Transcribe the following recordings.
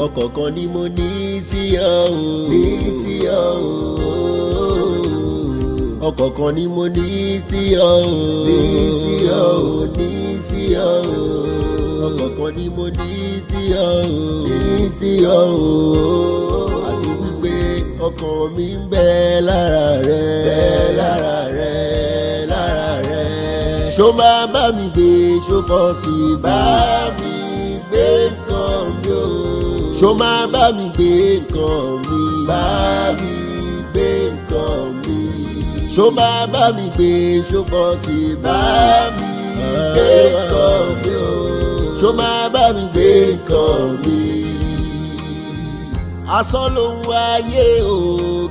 ọ̀kọ̀ọ̀kan ni mo ní sí ọ ní sí ọ ọ̀kọ̀ọ̀kan ni mo ní sí ọ ní sí ọ ní sí ọ ọ̀kọ̀ọ̀kan ni mo ní sí ọ ní sí ọ àti wípé ọkàn mi ń bẹ lára rẹ lára rẹ lára rẹ ṣó máa bá mi gbé ṣó pọ̀ sí bá mi gbé nǹkan mi o ṣó máa bá mi gbé nǹkan mi bá mi gbé nǹkan mi ṣó máa bá mi gbé ṣó pọ̀ sí bá mi gbé nǹkan mi o ṣó máa bá mi gbé nǹkan mi. Asán lòun ayé o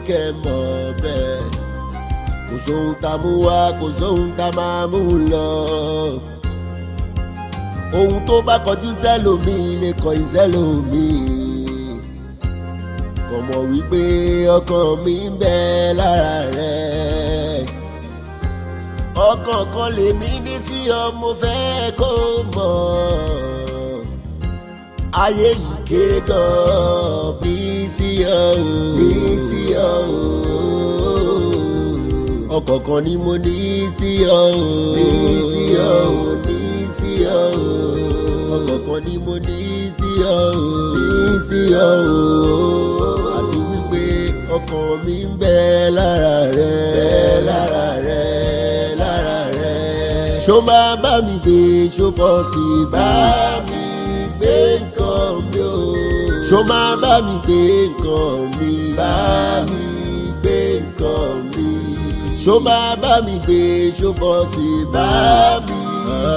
kẹ́ mọ̀ bẹ́ẹ̀ kò sóhun tá mú wá kò sóhun tá máa mú lọ ohun tó bá kọjú sẹ́lòmí lè kọ̀yìn sẹ́lòmí kò mọ̀ wípé ọkàn mi ń bẹ lára rẹ ọkàn kan lèmi ní sí ọ mo fẹ́ kó mọ̀ ayé yìí kéré gan bí sí ọ bí sí ọ ọ̀kọ̀ọ̀kan ni mo ní sí ọ ní sí ọ ní sí ọ ọ̀kọ̀ọ̀kan ni mo ní sí ọ ní sí ọ àti wípé ọkàn mi ń bẹ lára rẹ lára rẹ lára rẹ ṣó máa bá mi gbé ṣó pọ̀ sí bá mi gbé nǹkan mi o ṣó máa bá mi gbé nǹkan mi bá mi gbé nǹkan mi ṣó máa bá mi gbé ṣó pọ̀ sí bá mi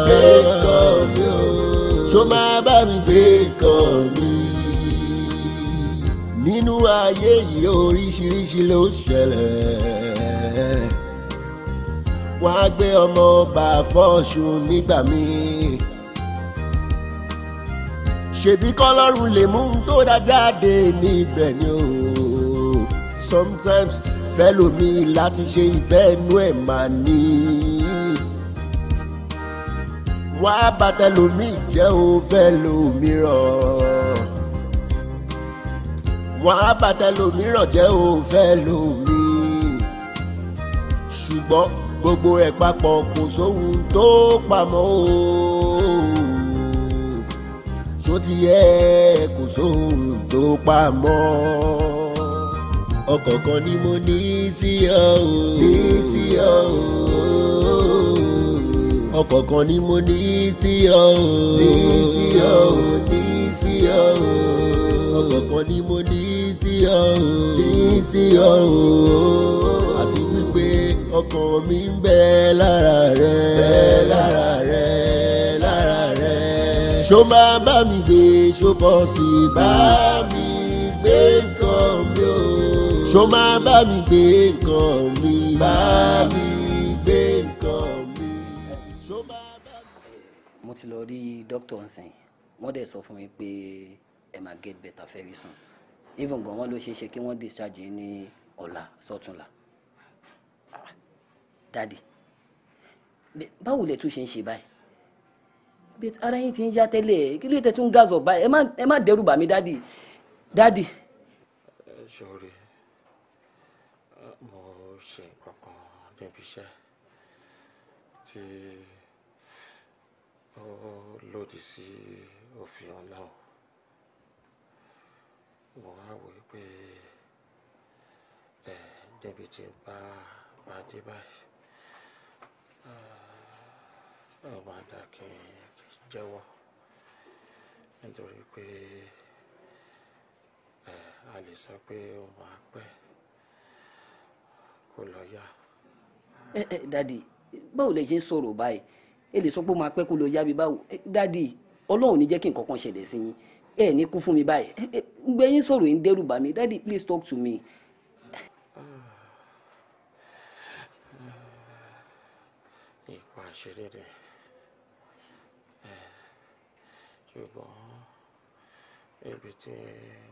gbé nǹkan mi o ṣó máa bá mi gbé nǹkan mi. Nínú ayé yìí oríṣiríṣi ló ṣẹlẹ̀ wọ́n á gbé ọmọ ọba fọ́ọ̀ṣùn nígbà míì ṣebí kọ́lọ́run lè mú un tó dá jáde níbẹ̀ ni o sometimes fẹ́lòmí láti ṣe ìfẹ́ inú ẹ̀ máa ní wọ́n á bá tẹlòmí jẹ́ o fẹ́lòmíràn wọ́n á bá tẹlòmíràn jẹ́ o fẹ́lòmí ṣùgbọ́n gbogbo ẹ̀ papọ̀ kò sóhun tó pamọ́ o tó ti yẹ kò sóhun tó pamọ́ ọ̀kọ̀ọ̀kan ni mo ní sí ọ ní sí ọ ọ̀kọ̀ọ̀kan ni mo ní sí ọ ní sí ọ ní sí ọ ọ̀kọ̀ọ̀kan ni mo ní sí ọ ní sí ọ àti wípé ọkàn mi ń bẹ lára rẹ lára rẹ lára rẹ ṣó máa bá mi gbé ṣó pọ̀ sí bá mi gbé nǹkan mi o ṣó máa bá mi gbé nǹkan mi bá mi gbé nǹkan mi ṣó máa bá mi. mo ti lọ rí dókítà nsìn wọ́n dẹ̀ sọ fún mi pé ẹ máa get better very soon even gan wọ́n ló ṣeé ṣe kí wọ́n discharge yín ní ọ̀la sọ́túnla. Dádì báwo lẹ tún ṣe ń ṣe báyìí bí ara yín ti ń yá tẹ́lẹ̀ kí ló tẹ́ tún gazọ̀ báyìí ẹ má dẹ́rù bà mí dádì dádì. Sorry mo ṣe nǹkan kan níbi iṣẹ́ tí ó lòdì sí òfin Ọlọ́run mo wá wò pé débi tí bá dé báyìí ọba dà kí n jẹ́wọ́ nítorí pé a lè sọ pé ó máa pẹ́ kó lọ yá. Dádì báwo lẹ ṣe ń sọ̀rọ̀ báyìí ẹ lè sọ pé ó máa pẹ́ kó lọ yá bí báwo dádì Ọlọ́run ní jẹ́ kí nǹkan kan ṣẹlẹ̀ sí yín ẹ ní kú fún mi báyìí gbé yín sọ̀rọ̀ yín dẹ́rù bà mí dádì please talk to me. Ìkọ́ àṣírí rẹ̀ ṣùgbọ́n ibi tí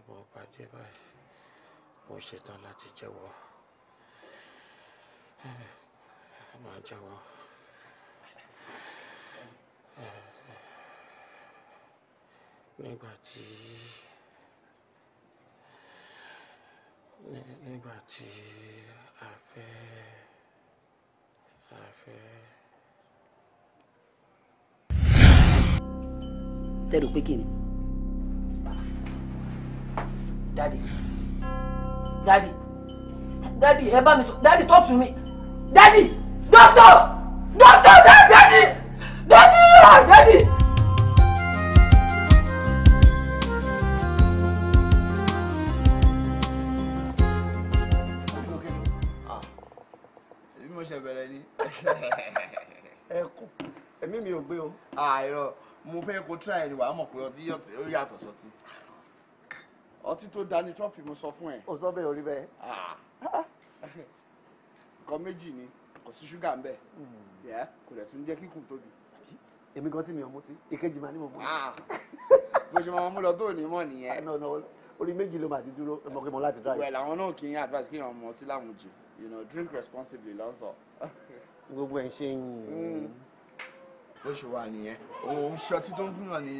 mo bá dé báyìí mo ṣetán láti jẹ́wọ́ máa jẹ́wọ́. Nígbà tí nígbà tí a fẹ́ tẹ́rù pé kí ni. dadi ẹ bá mi sọ dadi talk to me dadi doctor dadi. mo ṣe bẹ̀rẹ̀ ni. ẹkùn ẹ̀mí mi ò gbé o. àìrọ mo fẹ́ kó try ẹni wàá mọ̀ pé ọtí ó yàtọ̀ sọtí. ọtí tó dání trọ́fì mo sọ fún ẹ. o sọ bẹ́ẹ̀ orí bẹ́ẹ̀. nǹkan méjì ni kò sí ṣúgà ń bẹ̀ kò dẹ̀ tún jẹ́ kíkùn tóbi. èmi gan tí mi ò mutí ìkejì máa ní mo mú. bó ṣe máa mú lọ tó ní mọ̀ nìyẹn. orí méjì ló máa ti dúró ẹ mọ̀ pé mo láti dry. ìwẹ̀ làwọn náà kì í advice kí èèyàn mọ ọtí láwùjọ drink responsibly lọ́sọ̀. gbogbo ẹ̀ ń ṣe yín. bó ṣe wà nìyẹn òun ṣe ọtí tó ń fún yàn ní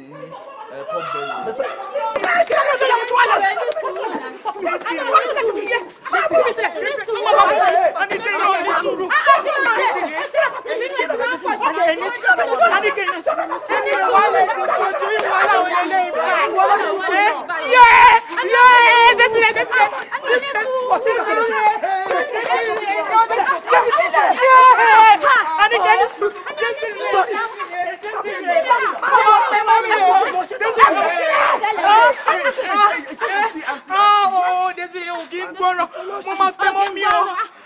pop belly.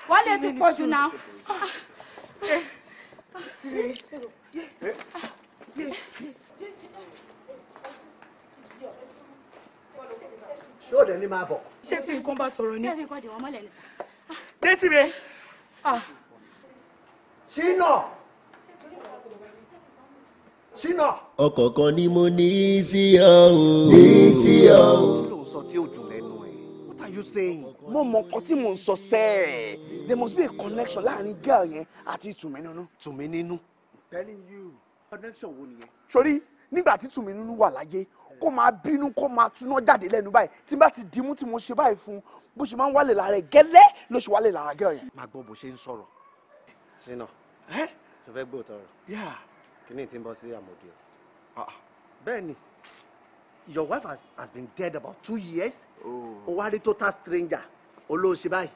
Wọ́n lè ti pọ̀ jù náà. ṣé òde ní máa bọ̀. ṣé fi nǹkan bá sọ̀rọ̀ ni. Ṣé fi nǹkan dì wọ́n mọ́lẹ̀ ní sà? Desire. Ṣínà. ọ̀kọ̀ọ̀kan ni mo ní sí ọ o. ní sí ọ o. kí ló ń sọ tí ò dùn lẹ́nu ẹ̀? What are you saying? mo mọ nǹkan tí mò ń sọ sẹ́ẹ̀. There must be a connection láàrin girl yẹn àti Tùmínínú. Tùmínínú. Telling you. Connection wo nìyẹn? Sori nígbà tí Tùmínínú wà láyé kó máa bínú kó máa túná jáde lẹ́nu báyìí tí n bá ti dìímú tí mo ṣe báyìí fún bó ṣe máa ń wálé lára ẹ̀ gẹ́lẹ́ ló ṣe wálé lára girl yẹn. máa gbọ́ bó ṣe ń sọ̀rọ̀. Ṣínà. ṣe fẹ́ gbóòótọ́ rẹ̀. kíní tí ń bọ́ sí àmọ̀dé ọ̀. bẹ́ẹ̀ni your wife has been dead about 2 years. ó wá rí total stranger olóòṣè báyìí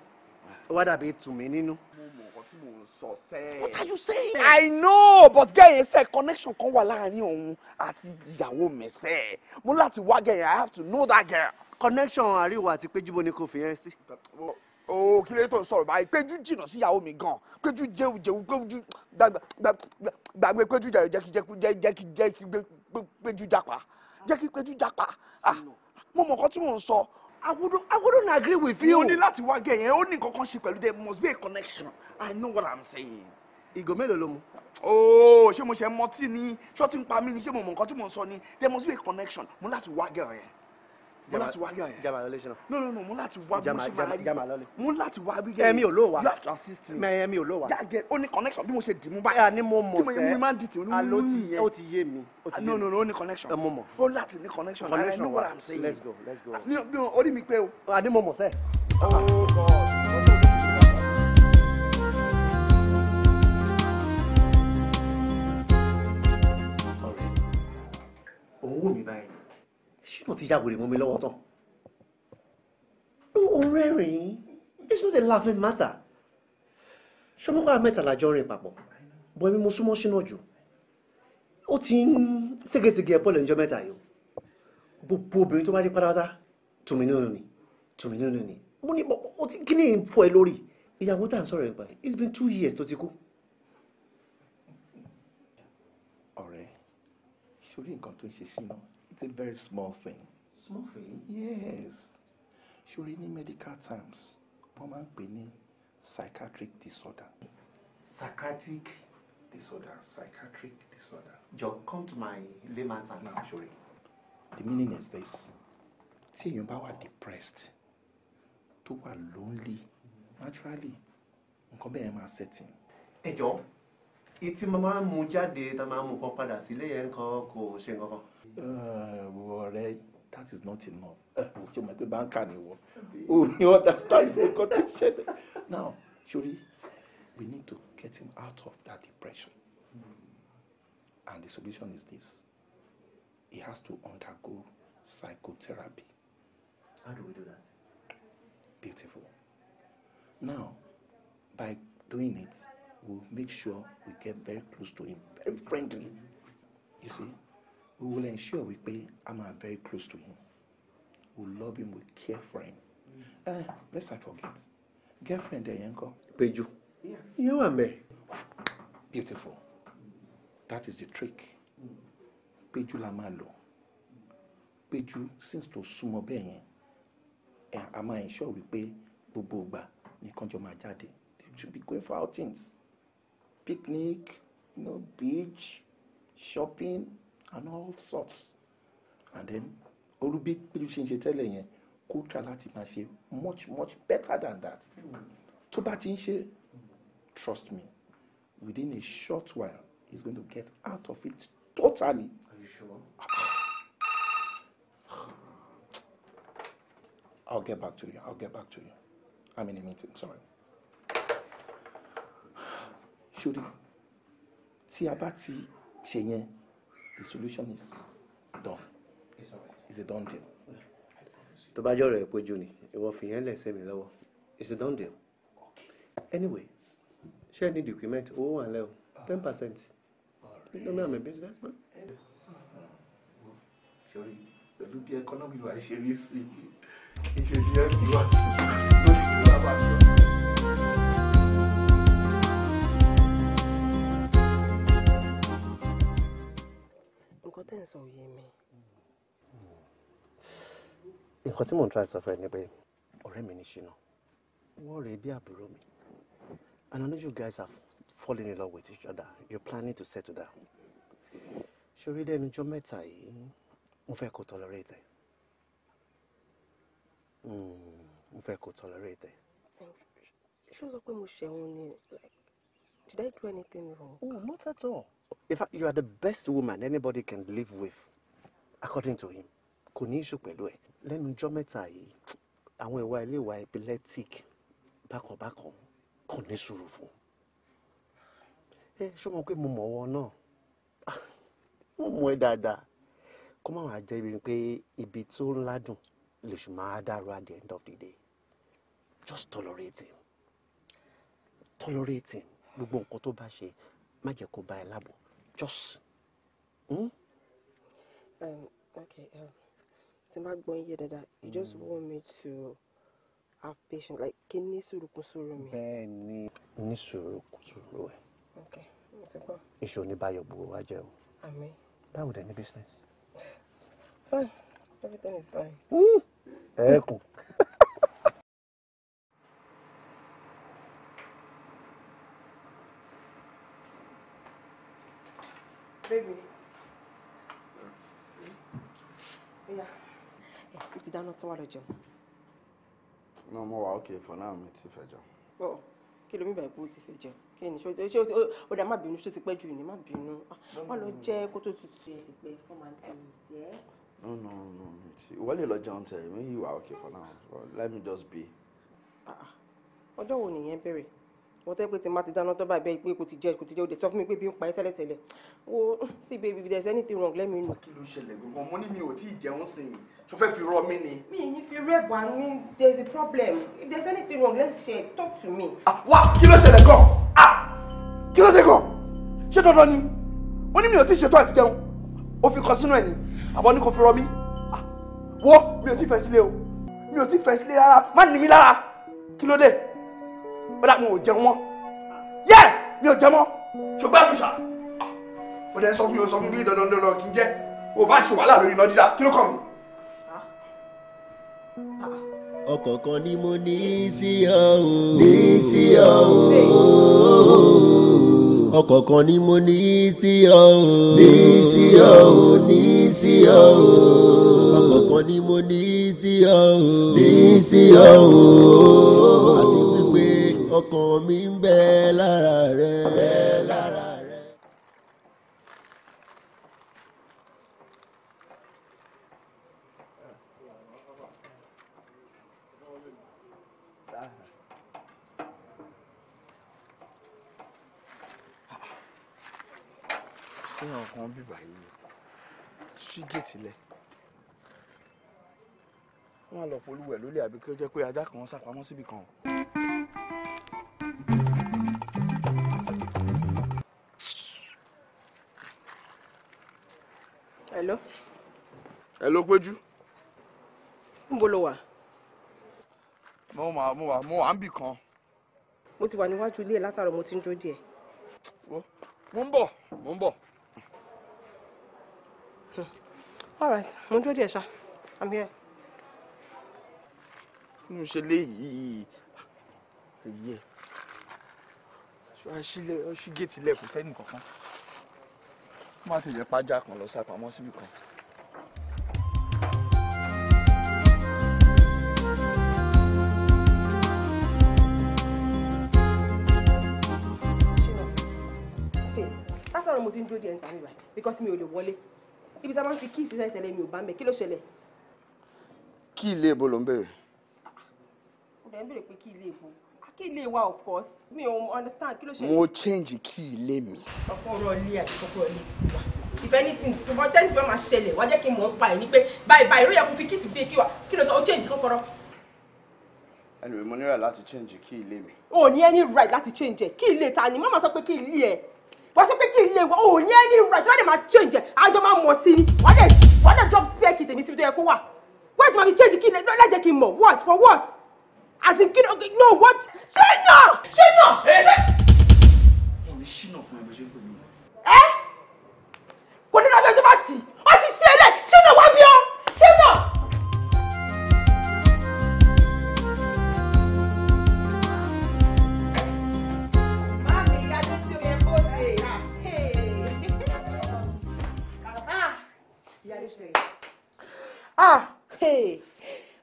ó wá dàbí Tùmínínú. mo mọ nǹkan tí mò ń sọ sẹ́ẹ̀. What are you saying? I know but girl yẹn sẹ́ connection kan wà láàrin òun àti ìyàwó mi sẹ́ẹ̀ mo láti wá girl yẹn I have to know that girl. connection àríwá àti péjúbọ ni kò fi yẹn sí. o kí ló tó ń sọ̀rọ̀ báyìí péjú jìnnà sí ìyàwó mi gan péjú jẹun péjú gbàgbé péjú jẹ́ péjú japa jẹ́ kí péjú japa mo mọ̀ nǹkan tí mò ń sọ. I wouldn't agree with you. mo ní láti wá gẹ̀ yẹn ó ní nǹkan kan ṣe pẹ̀lú there must be a connection I know what I'm saying. ìgò mélòó ló mu? ṣé mo ṣe mọtí ni ṣọ́ọ̀tì ń pa mí ni ṣé mo mọ̀ nǹkan tí mò ń sọ ni there must be a connection mo láti wá gẹ̀ yẹn. mo láti wá gẹ̀ yẹn. jama lọlé ṣe náà. no mo láti wá bí mo ṣe máa rí jama lọlé. mo láti wá bí gẹ̀ yẹn. ẹ̀mi ò ló wà. you have to assist me. ẹ̀mi ò ló wà. yàgẹ̀ ó ní connection bí mo ṣe dì mú báyìí. ẹ̀ ni mo mọ̀ sẹ́. tí mo máa ń dì tì alo ti ó ti yé mi. no ó ní connection. ẹ mo mọ̀. ó láti ní connection. I know what I'm saying. let's go. ní orí mi pé o. àní mo mọ̀ sẹ́. oh God. òun wò mí báyìí ṣínà ti yàgòrè mọ́ mi lọ́wọ́ tán. òun rẹ́rìn-ín it's not a laughing matter. ṣọmọkọ mẹ́ta lájọ rìn papọ̀ bọ́ ẹ̀mí mo súnmọ́ ṣínà jù ó ti ń ségesège ẹ̀pọ̀ lẹ́njọ́ mẹ́ta yìí gbogbo obìnrin tó bá rí pátápátá Tùmínínú ni mo ní ó ti kí ni fọ ẹ lórí ìyàwó tá à ń sọ̀rọ̀ ẹ̀ pa it's been 2 years tó ti kú. ọ̀rẹ́ sórí nǹkan tó ń ṣe sínú it's a very small thing. Small thing? Yes. sórí ní medical terms wọ́n máa ń pè ní psychiatric disorder. Psychiatric disorder. John, come to my layman term. Now, sórí the meaning is this: tí èèyàn bá wà depressed tó wà lonely naturally nǹkan bẹ́ẹ̀ máa setting. ẹ jọ ìtì máa ń mú jáde tá máa ń mú kan padà sílé yẹn kan kò ṣe nǹkan kan. ọ̀rẹ́ that is not enough. You might be banker anymore. Oh, you understand? Now, surely, we need to get him out of that depression. And the solution is this. He has to undergo psychotherapy. How do we do that? Beautiful. Now, by doing it, we'll make sure we get very close to him, very friendly. You see, we will ensure we pay Ama very close to him. We'll love him, we'll care for him. Lest I forget, girlfriend there, Yanko. Peju. Yeah. You are me. Beautiful. That is the trick. Peju la máa lò. Peju, since to sumo bẹ́ẹ̀ yẹn, a máa ensure we pay gbogbo ìgbà nìkan jọ máa jáde. They should be going for outings, picnic, beach, shopping, and all sorts. And then, Olubi Peju ṣe ń ṣe tẹ́lẹ̀ yẹn, kó try láti máa ṣe much better than that. Tó bá ti ń ṣe, trust me, within a short while, he's going to get out of it totally. Are you sure? I'll get back to you. I'm in a meeting, sorry. Shuri, tí a bá ti ṣe yẹn, the solution is done. It's all right. It's a done deal. Tó bá jọ̀rọ̀ ẹ̀ Peju ni, ìwọ fi yẹn lẹ̀ sẹ́mi lọ́wọ́. It's a done deal. Anyway, share need document owó wà lẹ́ o 10%. You don't know I'm a businessman. Shuri, pẹ̀lú bí economy wa ṣe rí sí i, ṣe bí ẹ bí wà lórí ìlú àbájọ. Nǹkan tẹ́ ń sọ òye mi. Nǹkan tí mò ń try sọ fún ẹ ni pé ọ̀rẹ́ mi ní Ṣínà. Wọ́n rèé bí àbúrò mi. And I know you guys are falling in love with each other. You're planning to settle down. Ṣorí lẹ́nu ọjọ́ mẹ́ta yìí, mo fẹ́ kó tolerate ẹ. Mo fẹ́ kó tolerate ẹ. Ṣé o sọ pé mo ṣẹ̀wọ̀n ni? Did I do anything wrong? Oh, not at all. In fact, you are the best woman anybody can live with, according to him. Kò ní issue pẹ̀lú ẹ. Lẹ́nu ọjọ́ mẹ́ta yìí, àwọn ìwà ilé ìwà epileptic bákan kò ní sùúrù fún. Ṣé o mọ̀ pé mo mọ̀ wọ́n náà? Mo mọ̀ ẹ́ dáadáa. Kó má wàá jẹ́ ibi pé ibi tó ń ládùn lè ṣù máa dàrú at the end of the day. Just tolerate him. Tolerate him. Gbogbo nǹkan tó bá ṣe, má jẹ́ kó bá ẹ lábọ̀. Just. Okay. Tí n bá gbọ́ iye dáadáa, you just want me to have patience, like kí ní sùúrù kún sùúrù mi. Bẹ́ẹ̀ni, ní sùúrù kún sùúrù ẹ. Okay, mo ti gbọ́. Iṣu oníbàyọ̀ gbogbo wa jẹ́ o. Àmín. Báwo dẹ̀ ní business? Fine, everything is fine. Ẹ̀ẹ́kùn. Baby. Yeah. Mo ti dáná tí wàá lọ jẹun. No, mo wà okay for now, mi ti fẹ́ jẹun. Oh, kí ló mi bá ipò ti fẹ́ jẹun? Kí ni ṣé ó dá má bínú ṣé ti pẹ́ jù ní má bínú. Wọ́n lọ jẹ́ kó tó tutù ẹ̀ ti pẹ́ kó máa ń tẹ̀ ẹ́. No, mi ti. Ìwọ lè lọ jẹun tẹ̀, mi wà okay for now. Let me just be. Ọjọ́ wo nìyẹn bẹ̀rẹ̀? Wọ́n tẹ́ pé tí má ti dáná tó báyìí bẹ́ẹ̀ pé kò ti jẹ́ ó dé sọ fún mi pé bí ń pa ẹ́ tẹ́lẹ̀tẹ́lẹ̀. Wo see baby if there's anything wrong let me know. Kí ló ṣẹlẹ̀ gbogbo mo ní mi ò tí ì jẹun sí i ṣo fẹ́ fi rọ mí ni. Mi ní fi rẹ̀ bá ní there's a problem if there's anything wrong let's share talk to me. Wá kí ló ṣẹlẹ̀ gan? Kí ló dé gan? Ṣé dandan ni? Mo ní mi ò tí ì ṣètò àti jẹun. Ó fi kọ sínú ẹ̀ ni àbọ̀ ní kò fi rọ mí. Wo mi ò tí ì fẹ́ sílé o. Mi ò tí ì fẹ́ sílé rárá. Má ní mi lára. Kí ló dé? Ó dà mo ò jẹun mọ́. Mi ò jẹ mọ́. Ṣùgbọ́n àtúnṣà. Ó dẹ̀ sọ fún mi bí dandan kí n jẹ́. O bá ṣe wàhálà lórí iná dídá. Kí ló kàn mí? Ọ̀kọ̀ọ̀kan ni mo ní sí ọ, ní sí ọ. Ọ̀kọ̀ọ̀kan ni mo ní sí ọ, ní sí ọ, ní sí ọ. Ọ̀kọ̀ọ̀kan ni mo ní sí ọ, ní sí ọ. Àti wípé ọkàn mi ń bẹ lára rẹ, lára rẹ. sí ọkàn bíbá yìí ṣí géètì lẹ̀ wọ́n á lọ polúwẹ̀ lólè àbí kí ó jẹ́ pé ajá kan sápamọ́ síbi kan. Hello. Hello Péjú. Níbo lo wà? Mo wà níbì kan. Mo ti wà níwájú ilé ẹ̀ látàárọ̀ mo ti ń dúró díẹ̀. Mo ń bọ̀. All right, mo ń dúró díẹ̀ ṣá. I'm here. Kí ló ń ṣe léyìí? Èyí ẹ̀. Ṣí géètì ilẹ̀ kò sẹ́ni kankan. Má ti jẹ́ pájá kan lọ sápamọ́ síbi kan. Látàárọ̀ mo ti ń dúró díẹ̀ ń ta mi báyìí because mi ò lè wọlé. Ibi tí a máa ń fi kíì sísẹ́ ìṣẹ̀lẹ̀ mi ò bá ń bẹ̀. Kí ló ṣẹlẹ̀? Kí ilé ibo ló ń béèrè? Mo dẹ̀ ń béèrè pé kí ilé ibo. Kí ilé wa of course. Mi ò understand. Kí ló ṣẹlẹ̀? Mo change kí ilé mi. Kọ́kọ́rọ́ ilé àti kọ́kọ́rọ́ ilé títí wa. If anything tó bá tẹ́lifí bá máa ṣẹlẹ̀ wá jẹ́ kí n mọ̀ ń pa ẹ̀ ní pé báyìí ló yẹ kó fi kíì sí fi kí wa. Kí ló sọ? Ó change kọ́kọ́rọ́. Anyway, mo ní right láti change kí ilé mi. O ní any right láti change ẹ̀. Kí ilé ta ni? Má máa sọ pé kí ilé ẹ̀. Wọ́n sọ pé kí ilé wa o ní any right. Wọ́n dẹ̀ máa change ẹ̀. Àjọ máa mọ̀ sí ni. Wọ́n dẹ̀ drop spare key tèmi síbi tó yẹ kó wà. Wọ́n ti máa fi change kí ilé lẹ́jẹ̀ kí n mọ̀. What? For what? As in kí no what? Ṣénà! Mo ní ṣínà fún ẹ bó ṣe ń pè mí. Kò ní lọ́jọ́ tó bá tì. Ó ti ṣe é lẹ̀. Ṣénà wá bí ọ́. Ṣénà!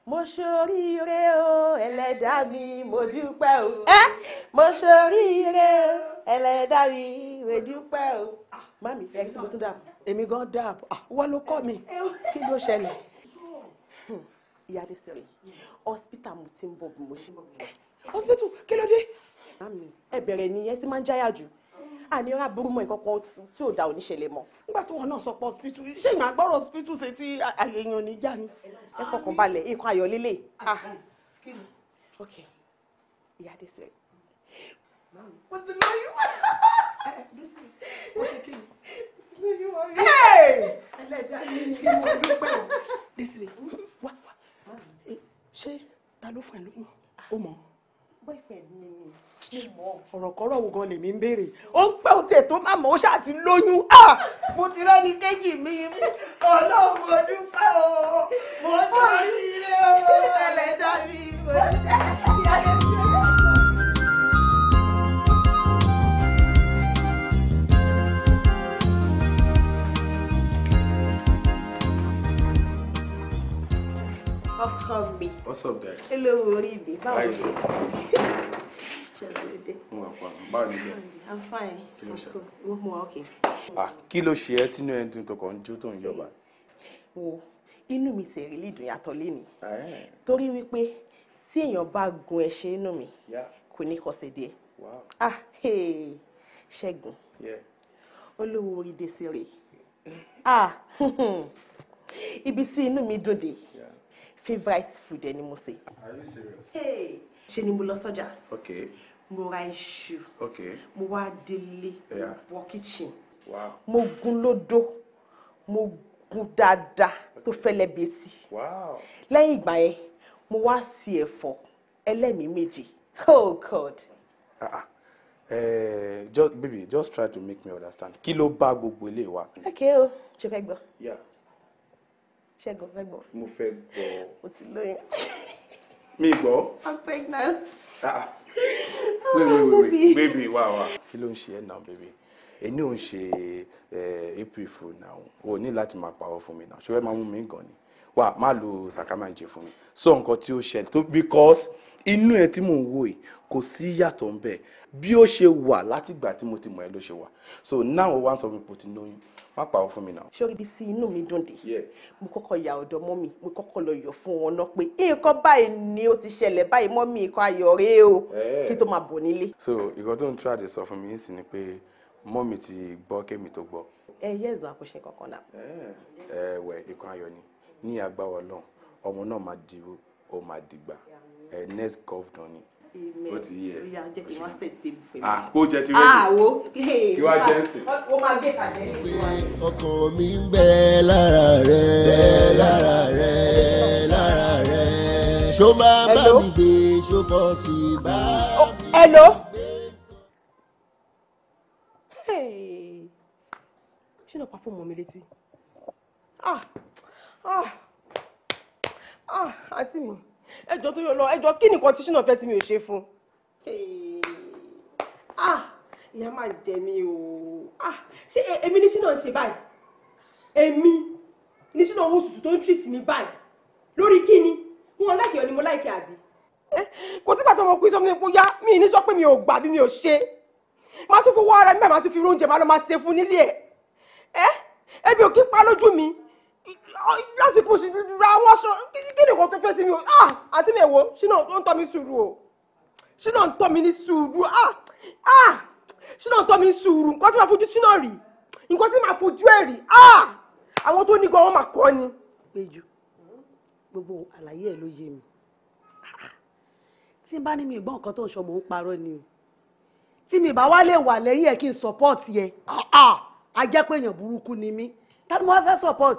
Mo ṣoríire o ẹlẹ́dàá mi mo dúpẹ́ o. Mo ṣoríire o ẹlẹ́dàá mi mo dúpẹ́ o. Mami ẹni tí mo tún dàbò. Èmi gan dàbò wọ́n ló kọ́ mi kí ló ṣẹlẹ̀. Ìyá Adésèrè hospital mo ti ń bọ̀ bí mo ṣe. Hospital kí ló dé. Mami ẹ bẹ̀rẹ̀ ni ẹ sì máa ń jáyà jù. Àní ọ̀rá burú mọ́ ìkọ̀kan tí ò da ò ní ṣẹlẹ̀ mọ́. Nígbà tó wọn náà sọ pé hospital ṣé ìyàn àgbọ̀rọ̀ hospital ṣe tí àyèyàn ò ní já ni. Ẹ fọkàn balẹ̀ nǹkan ayọ̀ lélẹ̀. Ok Ìyá Adésèrè. Mo ti lóyún. Mo ṣe kí ni. Ẹlẹ́dàá mi ni mo dúpẹ́ o. Désiré wá ṣé ta ló fún ẹ lóyún? Ó mọ̀. Boyfriend mi ni mo mọ̀. Ọ̀rọ̀kọ́rọ̀ wo gan lèmi ń béèrè. Ó ń pẹ́ òtẹ̀ tó má mọ̀ ó ṣáà ti lóyún. Mo ti rẹ́ni kejì mi. Ọlọ́run mo dúpẹ́ o. Mo ṣoríire o. Ẹlẹ́dàá mi mo dúpẹ́. Ọkọ mi. What's up there? Hello orí mi. Báwo ni? I'm fine. Kí ló ṣe? Mo wà okay. Kí ló ṣe ẹ́ tínú ẹ̀ ń dùn tó kàn ń jó tó ń yọ̀bà? Wo inú mi ti rí lídùn yàtọ̀ lénìí. Torí wípé tí èèyàn bá gun ẹṣin inú mi kò ní kọsẹ̀ díẹ̀. Ṣẹ́gun olówó orí Désiré. Ibi tí inú mi dùn dé. Favorite food ẹni mo ṣe. Are you serious? Ṣe ni mo lọ sọ́jà. Okay. Mo ra iṣu. Okay. Mo wá délé. Yeah. Wọ kitchen. Wow. Mo gún lódó. Mo gún dáadáa tó fẹ́lẹ́ bí etí. Wow. Lẹ́yìn ìgbà yẹn, mo wá sí ẹ̀fọ́ ẹlẹ́mìí méjì. Oh God. Baby, just try to make me understand. Kí ló bá gbogbo ilé wa? Okay o, ṣe fẹ́ gbọ́. Yeah. Ṣẹ́gun fẹ́ gbọ́. Mo fẹ́ gbọ́. Mo ti lóyún. Mi gbọ́. I'm pregnant. Wait, baby, wow. Kí ló ń ṣe ẹ́ now, baby? Èmi ò ń ṣe April Fool now. O ní láti máa pawọ́ fún mi now. Ṣé o fẹ́ máa mú mi gan ni? Wà má lo sàkámàǹjẹ fún mi. Sọ nǹkan tí ó ṣẹlẹ̀ tó because inú ẹ tí mò ń wò yìí kò sí yàtọ̀ ń bẹ̀. Bí ó ṣe wà látìgbà tí mo ti mọ̀ ẹ́ ló ṣe wà. So now one of me put in lóyún. Má pawọ́ fún mi now. Ṣé ibi tí inú mi dùn dé? Mo kọ́kọ́ ya ọ̀dọ̀ mọ́mì, mo kọ́kọ́ lọ yọ̀ fún wọn náà pé nǹkan báyìí ni ó ti ṣẹlẹ̀ báyìí mọ́mì nǹkan ayọ̀ rèé o kí tó máa bọ̀ nílé. So ìkan tó ń try de sọ fún mi sì ni pé mọ́mì ti gbọ́ kémi tó gbọ́. Yes na kò ṣe kankan náà. Wẹ̀ ikán ayọ̀ ni ní agbára Ọlọ́run ọmọ náà máa di ó máa dìgbà next governor ni. Ó ti yẹ. Ó yá jẹ́ kí wọ́n ṣe tèmi fẹ́. Kó jẹ ti rẹ́dì. Wo kí wàá jẹ́ ǹsìn. Ó máa gé kàjẹ́ ní ìwà. Ọkàn mi ń bẹ lára rẹ̀ lára rẹ̀ lára rẹ̀. Ṣó máa bá mi gbé ṣó bọ́ sí bá mi gbé. Hello. Ṣé lọ pa fún ọmọ mi létí? Àǹtí mi, ẹjọ́ tó yọ lọ, ẹjọ́ kí nìkan tí ṣínà fẹ́ tí mi ò ṣe fún? Ìyá máa jẹ mí o. Ṣé èmi ní ṣínà ń ṣe báyìí? Èmi ní ṣínà owó tutù tó ń tírìtì mi báyìí? Lórí kí ni? Wọ́n láìkẹ́ ọ ni mo láìkẹ́ àbí? Kò tí bàtà ọmọ kú ìsọmọ epo yá, mi ní sọ pé mi ò gbà bí mi ò ṣe. Má tún fowó ara mi báyìí, má tún fi oúnjẹ má lọ máa ṣe fún nílé ẹ̀. Ebi ò kí pa lójú mi. Lásìkò sì ra àwọn aṣọ kí ni nǹkan tó fẹ́ sí mi o. Àti mi èwo ṣínà tó ń tọ́ mi sùúrù o. Ṣínà ń tọ́ mi ní sùúrù. Ṣínà ń tọ́ mi sùúrù. Nǹkan tí màá fojú ṣínà rí. Nǹkan tí màá fojú ẹ̀ rí. Àwọn tó ní gan wọn máa kọ́ ni. Péjú, gbogbo àlàyé ẹ̀ ló yé mi. Tí n bá ní mi gbọ́ nǹkan tó ń sọ mò ń parọ́ ni o. Tí mi bá wá lè wà lẹ́yìn ẹ̀ kí n support yẹ. A jẹ́ pé èèyàn burúkú ni mí. Ta ni mo wá fẹ́ support?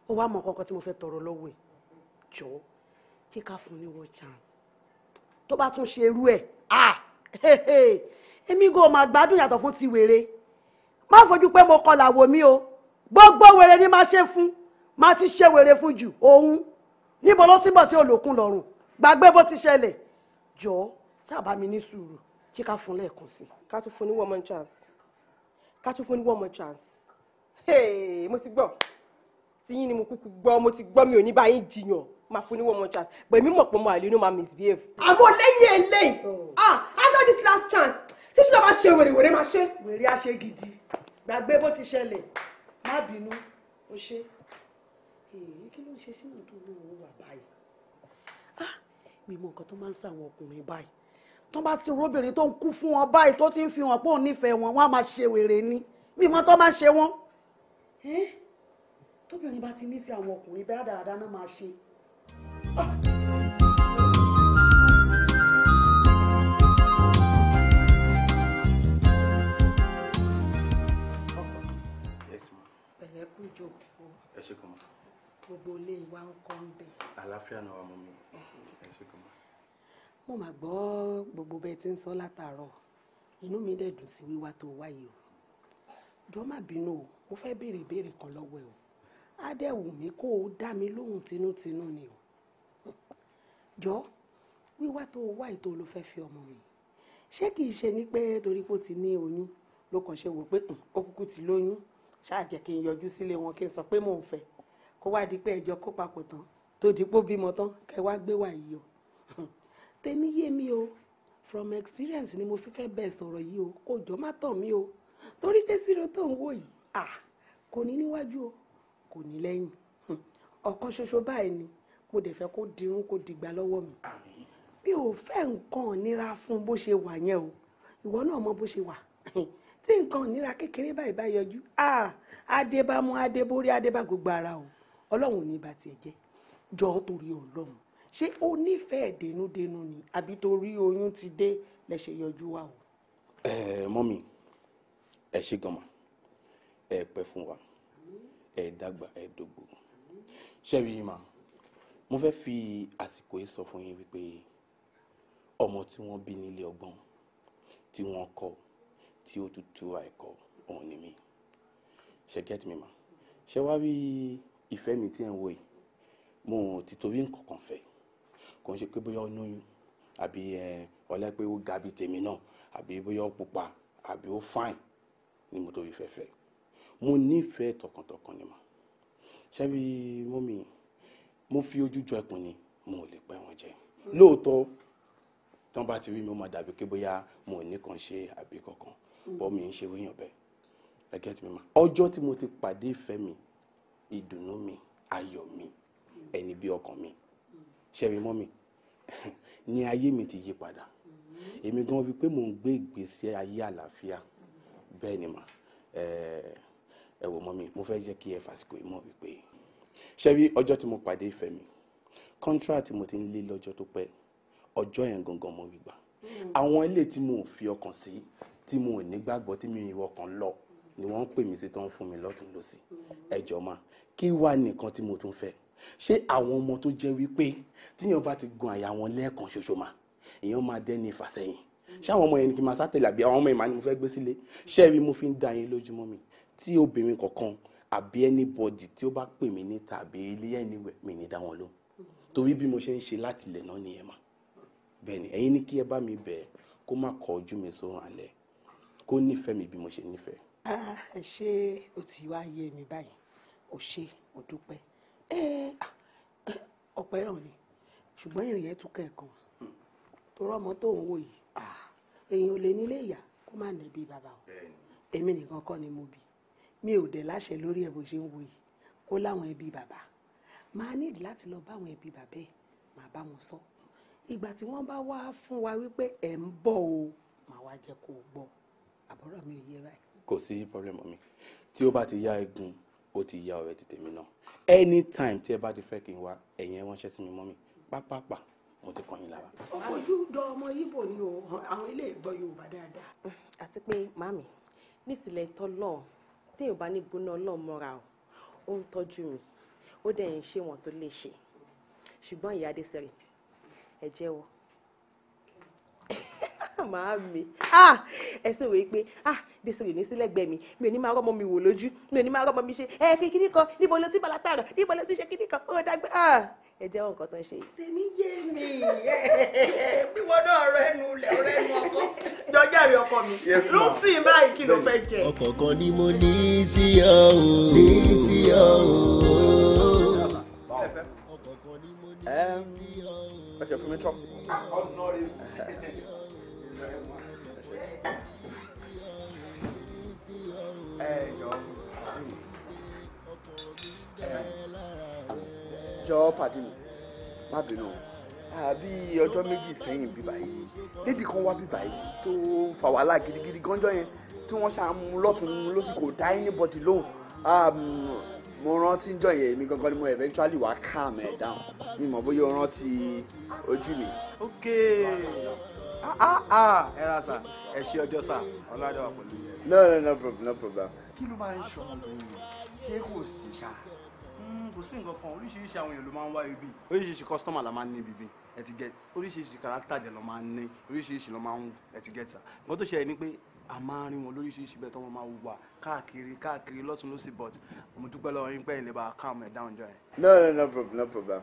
Ó wá mọ kankan tí mo fẹ́ tọrọ lọ́wọ́ ẹ̀. Jọ̀ọ́ jẹ́ ká fún ní one chance. Tó bá tún ṣe irú ẹ̀ èmi gò máa gbádùn yàtọ̀ fún ti wèrè. Má fojú pé mo kọlà wò mí o. Gbogbo wèrè ni máa ṣe fún. Má ti ṣe wèrè fún jù òun. Níbo ló ti bọ̀ tí olókun lọ́rùn? Gbàgbé bó ti ṣẹlẹ̀. Jọ̀ọ́ sábà mi ní sùúrù. Jẹ́ ká fún lẹ́ẹ̀kan sí. Ká tún fún ní one more chance. Ká tún fún ní one more chance. Mo ti gbọ́. Tí yín ni mo kúkú gbọ́, mo ti gbọ́ mi ò ní bá yín jiyàn. Máa fún ní one more chance. But èmi mọ̀ pé mo àlè inú máa misbehave. Àmọ́ lẹ́yìn eléyìí. After this last chance, tí ṣílẹ̀ bá ṣe wèrè máa ṣe. Wèrè á ṣe gidi. Gbàgbé bó ti ṣẹlẹ̀. Má bínú. O ṣe. Kí ló ń ṣe sínú tó ní owó wà báyìí? Mi mọ nǹkan tó máa ń ṣàwọn ọkùnrin báyìí. Tó bá ti róbìnrin tó ń kú fún wọn báyìí tó ti ń fi hàn pé òun nífẹ̀ẹ́ wọn, wọ́n á máa ṣe wèrè ni. Mi mọ tó máa ṣe wọ́n. Tóbìnrin bá ti nífẹ̀ẹ́ àwọn ọkùnrin bẹ́ẹ̀ dáadáa náà máa ṣe. Pẹ̀lẹ́ kú jókòó. Ẹ ṣe kọ́ mọ́. Gbogbo ilé wa ń kọ́ ń bẹ̀. Àlàáfíà náà wà mọ́ mi. Ẹ ṣe kọ́ mọ́. Mo máa gbọ́ gbogbo bẹ́ẹ̀ tí ń sọ látàárọ̀. Inú mi dẹ̀ dùn sí wíwá tó wáyé o. Jọ̀ọ́ má bínú o, mo fẹ́ béèrè ìbéèrè kan lọ́wọ́ ẹ o. Á dẹ̀ wù mí kó o dá mi lóhùn tinútinú ni o. Jọ̀ọ́ wíwá tó wá ètò ló fẹ́ fi ọmọ mi. Ṣé kìí ṣe ní pé torí pé ó ti ní oyún ló kàn ṣe wò pé ó kúkú ti lóyún, ṣáà jẹ́ kí n yọjú sílé wọn kí n sọ pé mò ń fẹ́, kó wá di pé ẹjọ́ kó papọ̀ tán tó di pé ó bímọ tán kẹ́ wá gbé wà yìí o. Tèmi yé mi o, from experience ni mo fi fẹ́ bẹ́ẹ̀ sọ̀rọ̀ yìí o, kò jọ má tàn mí o, torí Désiré tó ń wò yìí kò ní níwájú o kò ní lẹ́yìn, ọ̀kan ṣoṣo báyìí ni mo dẹ̀ fẹ́ kó dirun kó dìgbà lọ́wọ́ mi. Mi ò fẹ́ nǹkan nira fún bó ṣe wà yẹn o, ìwọ náà mọ bó ṣe wà. Tí nǹkan nira kékeré báyìí bá yọjú adébámú adébórí adébá gbogbo ara o, ọlọ́run ò ní bá tiẹ̀ jẹ́. Jọ̀ọ́ torí ọlọ́run, ṣé o nífẹ̀ẹ́ dénúdénú ni àbí torí oyún ti dé lẹ́sẹ̀ yọjú wa o? Mọ́mì ẹ ṣe gan ma, ẹ pẹ́ fún wa, ẹ dàgbà ẹ dògbò. Ṣẹ́rí yìí ma, mo fẹ́ fi àsìkò yìí sọ fún yín wípé ọmọ tí wọ́n bí nílé ọgbọ́n tí wọ́n kọ́ tí ó tutù àìkọ́ òun ni mí. Ṣé get me ma? Ṣé wá rí ìfẹ́ mi tí ẹ̀ ń wò yìí, mo ti torí nǹkan kan fẹ́, kò ń ṣe pé bóyá ó lóyún àbí ọlá pé ó ga bí tèmi náà àbí bóyá ó pupa àbí ó fine ni mo torí fẹ́fẹ́. Mo nífẹ̀ẹ́ tọkàntọkàn ni mà. Ṣé bí mọ́mì, mo fi ojú jọ ẹkùn ni mo ò lè pẹ́ wọn jẹ. Lóòótọ́ tí wọ́n bá ti rí mi ó máa dàbí pé bóyá mo ò ní kan ṣe àbí kankan, bọ́ mi ń ṣe wéyàn bẹ́ẹ̀. Ẹ get me ma. Ọjọ́ tí mo ti pàdé ìfẹ́ mi, ìdùnnú mi, ayọ̀ mi, ẹni bí ọkàn mi, ṣé bí mọ́mì, ní ayé mi ti yí padà. Èmi gan wí pé mò ń gbé ìgbésí ayé àlàáfíà bẹ́ẹ̀ ni mà ẹ wò mọ́ mi mo fẹ́ jẹ́ kí ẹ fàsìkò yìí mọ̀ wípé ṣé rí ọjọ́ tí mo pàdé ìfẹ́ mi contract mo ti ń lé lọ́jọ́ tó pẹ́ ọjọ́ yẹn gangan mo rí gbà àwọn ilé tí mo fi ọkàn sí tí mo ò nígbàgbọ́ tí mi ò ọkàn lọ ni wọ́n ń pè mí sí tó ń fún mi lọ́tún lọ́sì ẹjọ́ mà kí wà nìkan tí mo tún fẹ́ ṣé àwọn ọmọ tó jẹ́ wípé tíyàn bá ti gun àyà wọn lẹ́ẹ̀kan ṣoṣo mà èèyàn máa dẹ́ni ìfàsẹ́yìn ṣé àwọn ọmọ yẹn ni kí n máa sátẹ̀lẹ̀ àbí àwọn ọmọ ìmọ̀ ni mo fẹ́ gbé sílé ṣé rí mo fi ń dá yín lójúmọ́ mi tí obìnrin kankan àbí anybody tí ó bá pè mí ní tàbí ilé anywhere mi ní dá wọn lóhùn torí bí mo ṣe ń ṣe láti ilẹ̀ náà nìyẹn mà bẹ́ẹ̀ ni ẹ̀yin ní kí ẹ bá mi bẹ̀ kó má kọ ojú mi sórun alẹ́ kó nífẹ̀ẹ́ mi bí mo ṣe nífẹ̀ẹ́. ṣé o ti wá yé mi báyìí o ṣé o dúpẹ́ ọpẹ́ ràn ni ṣùgbọ́n ìrìn yẹn tún kẹ̀kan tó rọ́mọ tó ń wò yìí èèyàn ò lè nílé ìyá kó má nẹ̀bí bàbá o èmi nìkan kọ́ ni mo bí mi ò dẹ̀ láṣẹ lórí ẹ̀ bó ṣe ń wò yìí ó láwọn ẹbí bàbá máa nídìí láti lọ bá àwọn ẹbí bàbá ẹ̀ máa bá wọn sọ ìgbà tí wọ́n bá wá fún wa wípé ẹ̀ ń bọ̀ o máa wá jẹ́ kó o gbọ́ àbúrò mi ò yé báyìí. kò sí problem mi tí ó bá ti yá egun ó ti yá ọ̀rẹ́ ti tèmi náà anytime tí ẹ bá ti fẹ́ kí n wá ẹ̀yin ẹ ránṣẹ́ sí mi mọ́ mi pápápá mo ti kàn yín lára. ọ̀fọ̀jú dọ ọmọ Yíbò ni o àwọn ilé ìgbọ́ Yorùbá dáadáa. àti pé màmí ní tilẹ̀ tọ́ lọ́ọ̀ téèyàn bá ní gbóná ọlọ́ọ̀ mọ́ra o ó ń tọ́jú mi ó dẹ̀ ń ṣe wọn tó lè ṣe ṣùgbọ́n ìyá Adésẹ̀rì ẹ jẹ́wọ́ màámi ẹsẹ̀ wòye pé Désiré ní sílẹ̀gbẹ́ mi ò ní máa rọ́mọ mi wò lójú mi ò ní máa rọ́mọ mi ṣe kíní kan níbo ló ti bá látàrọ̀ níbo ló ti ṣe kíní kan ó dágbé ẹ jẹ́wọ́ nǹkan tó ń ṣe. tèmi yé mi bí wọn náà rẹnu ọkọ jọjá rí ọkọ mi ló sì báyìí kí ló fẹ́ jẹ. ọ̀kọ̀ọ̀kan ni mo ní sí ọ o ní sí ọ o. ọ̀kọ̀ọ̀kan ni mo ní sí ọ o. Okay, for me talk. Jọ̀ọ́ pàdé mi má bínú àbí ọjọ́ méjì sẹ́yìn bíbá yìí lédi kan wá bíbá yìí tó fà wàhálà gidigidi gánjọ́ yẹn tí wọ́n ṣàmú lọ́tún lọ́sì kò dá anybody lóhùn mo rántí ń jọ yẹn mi gangan ni mo eventually wá calm ẹ down mi mọ̀ bóyá o rántí ojú mi. ok ẹ ra sà ẹ ṣe ọjọ́ sà ọlọ́dẹ wà pẹ̀lú yẹn. no problem no problem. kí ló máa ń ṣe ọmọbìnrin yẹn ṣé kò sí ṣá. kò sí nǹkan kan oríṣiríṣi àwọn èèyàn ló máa ń wá ibi oríṣiríṣi kọ́sítọ́mà la máa ń ní ibi ẹ ti gẹ̀ oríṣiríṣi kárátà dẹ̀ ló máa ń ní oríṣiríṣi ló máa ń ẹ ti gẹ̀ sà nǹkan tó ṣẹlẹ̀ ni pé a máa ń rí wọn lóríṣiríṣi bẹ́ẹ̀ tó wọn máa wà káàkiri lọ́tún lọ́sì but mo dúpẹ́ lọ́wọ́ yín pé ilé bá calm ẹ̀ down jọ yẹn. no problem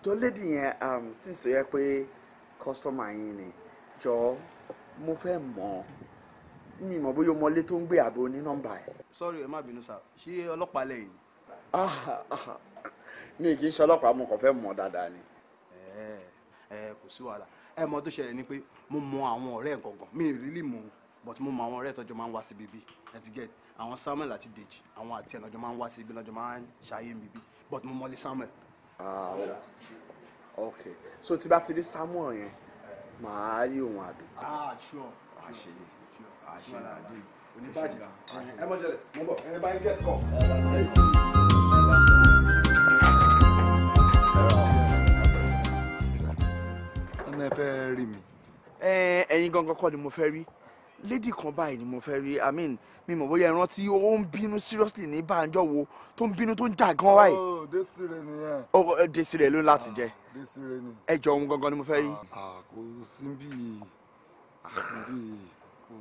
tó lédi yẹn sì sọ yẹ pé kọ́sítọ́mà yín ni jọ mo fẹ́ mọ̀ mi mọ̀ bóyá ọmọlé tó ń gbé àbò ní nọ́mbà ẹ̀. sorry ẹ má bínú sá ṣé ọlọ́pàá lẹ́yìn. mi kì í ṣe ọlọ́pàá mo kàn fẹ́ mọ̀ dáadáa ni. kò sí wàhálà ẹ mọ̀ tó ṣẹlẹ̀ ni pé mo mọ àwọn ọ̀rẹ́ gangan mi ì rí lè mọ̀ but mo mọ àwọn ọ̀rẹ́ tọ́jọ́ máa ń wá sí bíbí ẹ ti get àwọn Samuel àti Dèjì àwọn àti ẹ̀ lọ́jọ́ máa ń wá sí ibi lọ́jọ́ máa ń ṣàyè bíbí but mo mọ̀lé Samuel. ok so tí bá ti rí Samuel yẹn màá rí òun àbí. sure àṣeyẹ àṣeyẹ oníbàjẹ́ ẹ mọ̀ jẹ́lẹ̀ mo bọ̀ ẹ bá yín get call. ọ̀nà ẹ fẹ́ rí mi. ẹ̀yin gangan kọ́ ni mo fẹ́ rí lady kan báyìí ni mo fẹ́ rí I mean mi mọ̀ bóyá ẹran tí ó ń bínú seriously ní bàǹjọ́ wo tó ń bínú tó ń jà gan báyìí. ó Désiré nìyẹn. ó Désiré ló ń láti jẹ. Désiré ni. ẹ jọ ohun gangan ni mo fẹ́ rí. kò sí bí kò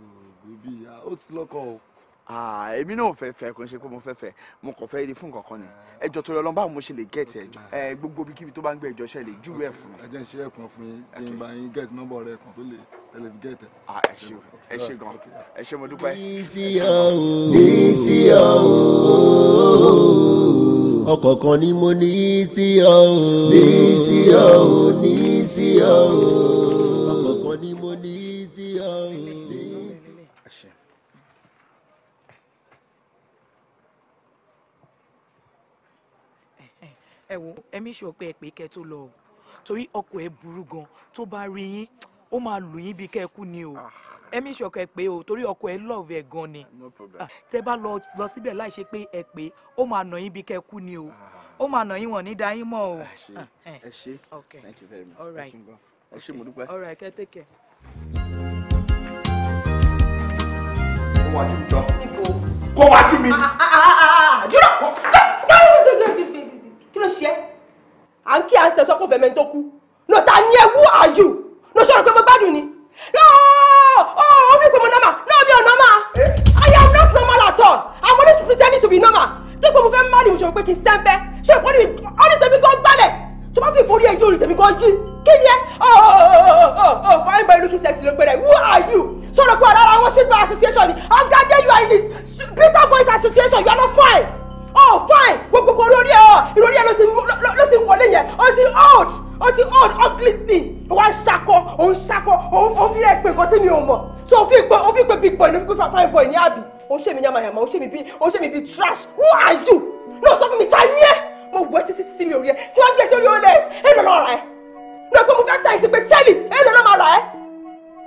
gbé bí ó ti lọ́kọ o. èmi náà fẹ́ kò ń ṣe pé mo fẹ́ mo kàn fẹ́ rí fún nǹkan kan ni ẹjọ́ tó yọ lọ́n báwo mo ṣe lè gẹ̀ẹ́tì ẹjọ́ gbogbo ibikíbi tó bá ń gbé ẹjọ́ ṣe lè júwe ẹ̀ fún mi. ẹ jẹ́ ń ṣe ẹ̀kan fún yín kí n bá yín gẹ̀ẹ́tì nọ́mbà rẹ̀ kan tó lè tẹ̀lé fi gẹ̀ẹ́tì. ẹ ṣe gan ẹ ṣe mo dúpẹ́. ọ̀kọ̀ọ̀kan ni mo ní sí ọ ní sí ọ ní sí ọ ọ̀kọ̀ọ̀kan ni mo ní sí ọ ní sí ọ. ẹ wo ẹmí ṣe ọpẹ ẹpẹ kẹ tó lọ o torí ọkọ ẹ burú gan tó bá rí yín ó máa lù yín bí kẹ kú ni o. ẹ̀mí ìṣọ̀kan ẹ pé o torí ọkọ ẹ love ẹ gan ni. No problem. tẹ bá lọ síbẹ̀ láì ṣe pé ẹ pé ó máa nà yín bí kẹ́ kú ni o ó máa nà yín wọ̀n ní dá yín mọ́ o. ẹ ṣé okay thank you very much. all right ẹ ṣé mo dúpẹ́. all right kẹ́ take care. kó wá jí mi jọ. kó wá jí mi. dúró kí ló ṣe à ń kí à ń sẹ́sọ́ kó fẹ́mẹ́ tó kú no ta ni ẹ who are you no ṣọ́rọ̀ pé mo gbádùn ni no ó fi pé mo normal no mi ò normal I am not normal at all I'm only pretending to be normal tó pé mo fẹ́ má rí mo ṣe pé kí n sẹ́ńpẹ́ ṣé ìpọ́n ní ọ́nì tèmi gan gbálẹ̀ tó bá fi ìborí ẹ̀ yóò rí tèmi gan yí kí ni ẹ fine boy looking sexy ló pé rẹ̀ who are you ṣọ́rọ̀ pé ọ̀rọ̀ àwọn sweet boy association ni ọ̀gá dé you are in this bitter boys association you are not fine oh fine gbogbo lórí ẹ ìròrí ẹ ló ti wọlé yẹn ó ti old ugly thing wà á ṣakọ òun fi rẹ pé nǹkan sí mi ò mọ̀ so ó fi pé big boy ló fi pé fine boy ní àbí òun ṣe mi yamayama òun ṣe mi bí trash who are you no sọ fún mi ta ni ẹ mo wọ títí títí mi ò rí ẹ tí wọ́n gbé sí orí OLX èlò lọ́ọ́ ra ẹ náà pé mo fẹ́ ta ìsìn pé sell it èlò lọ́ọ́ máa ra ẹ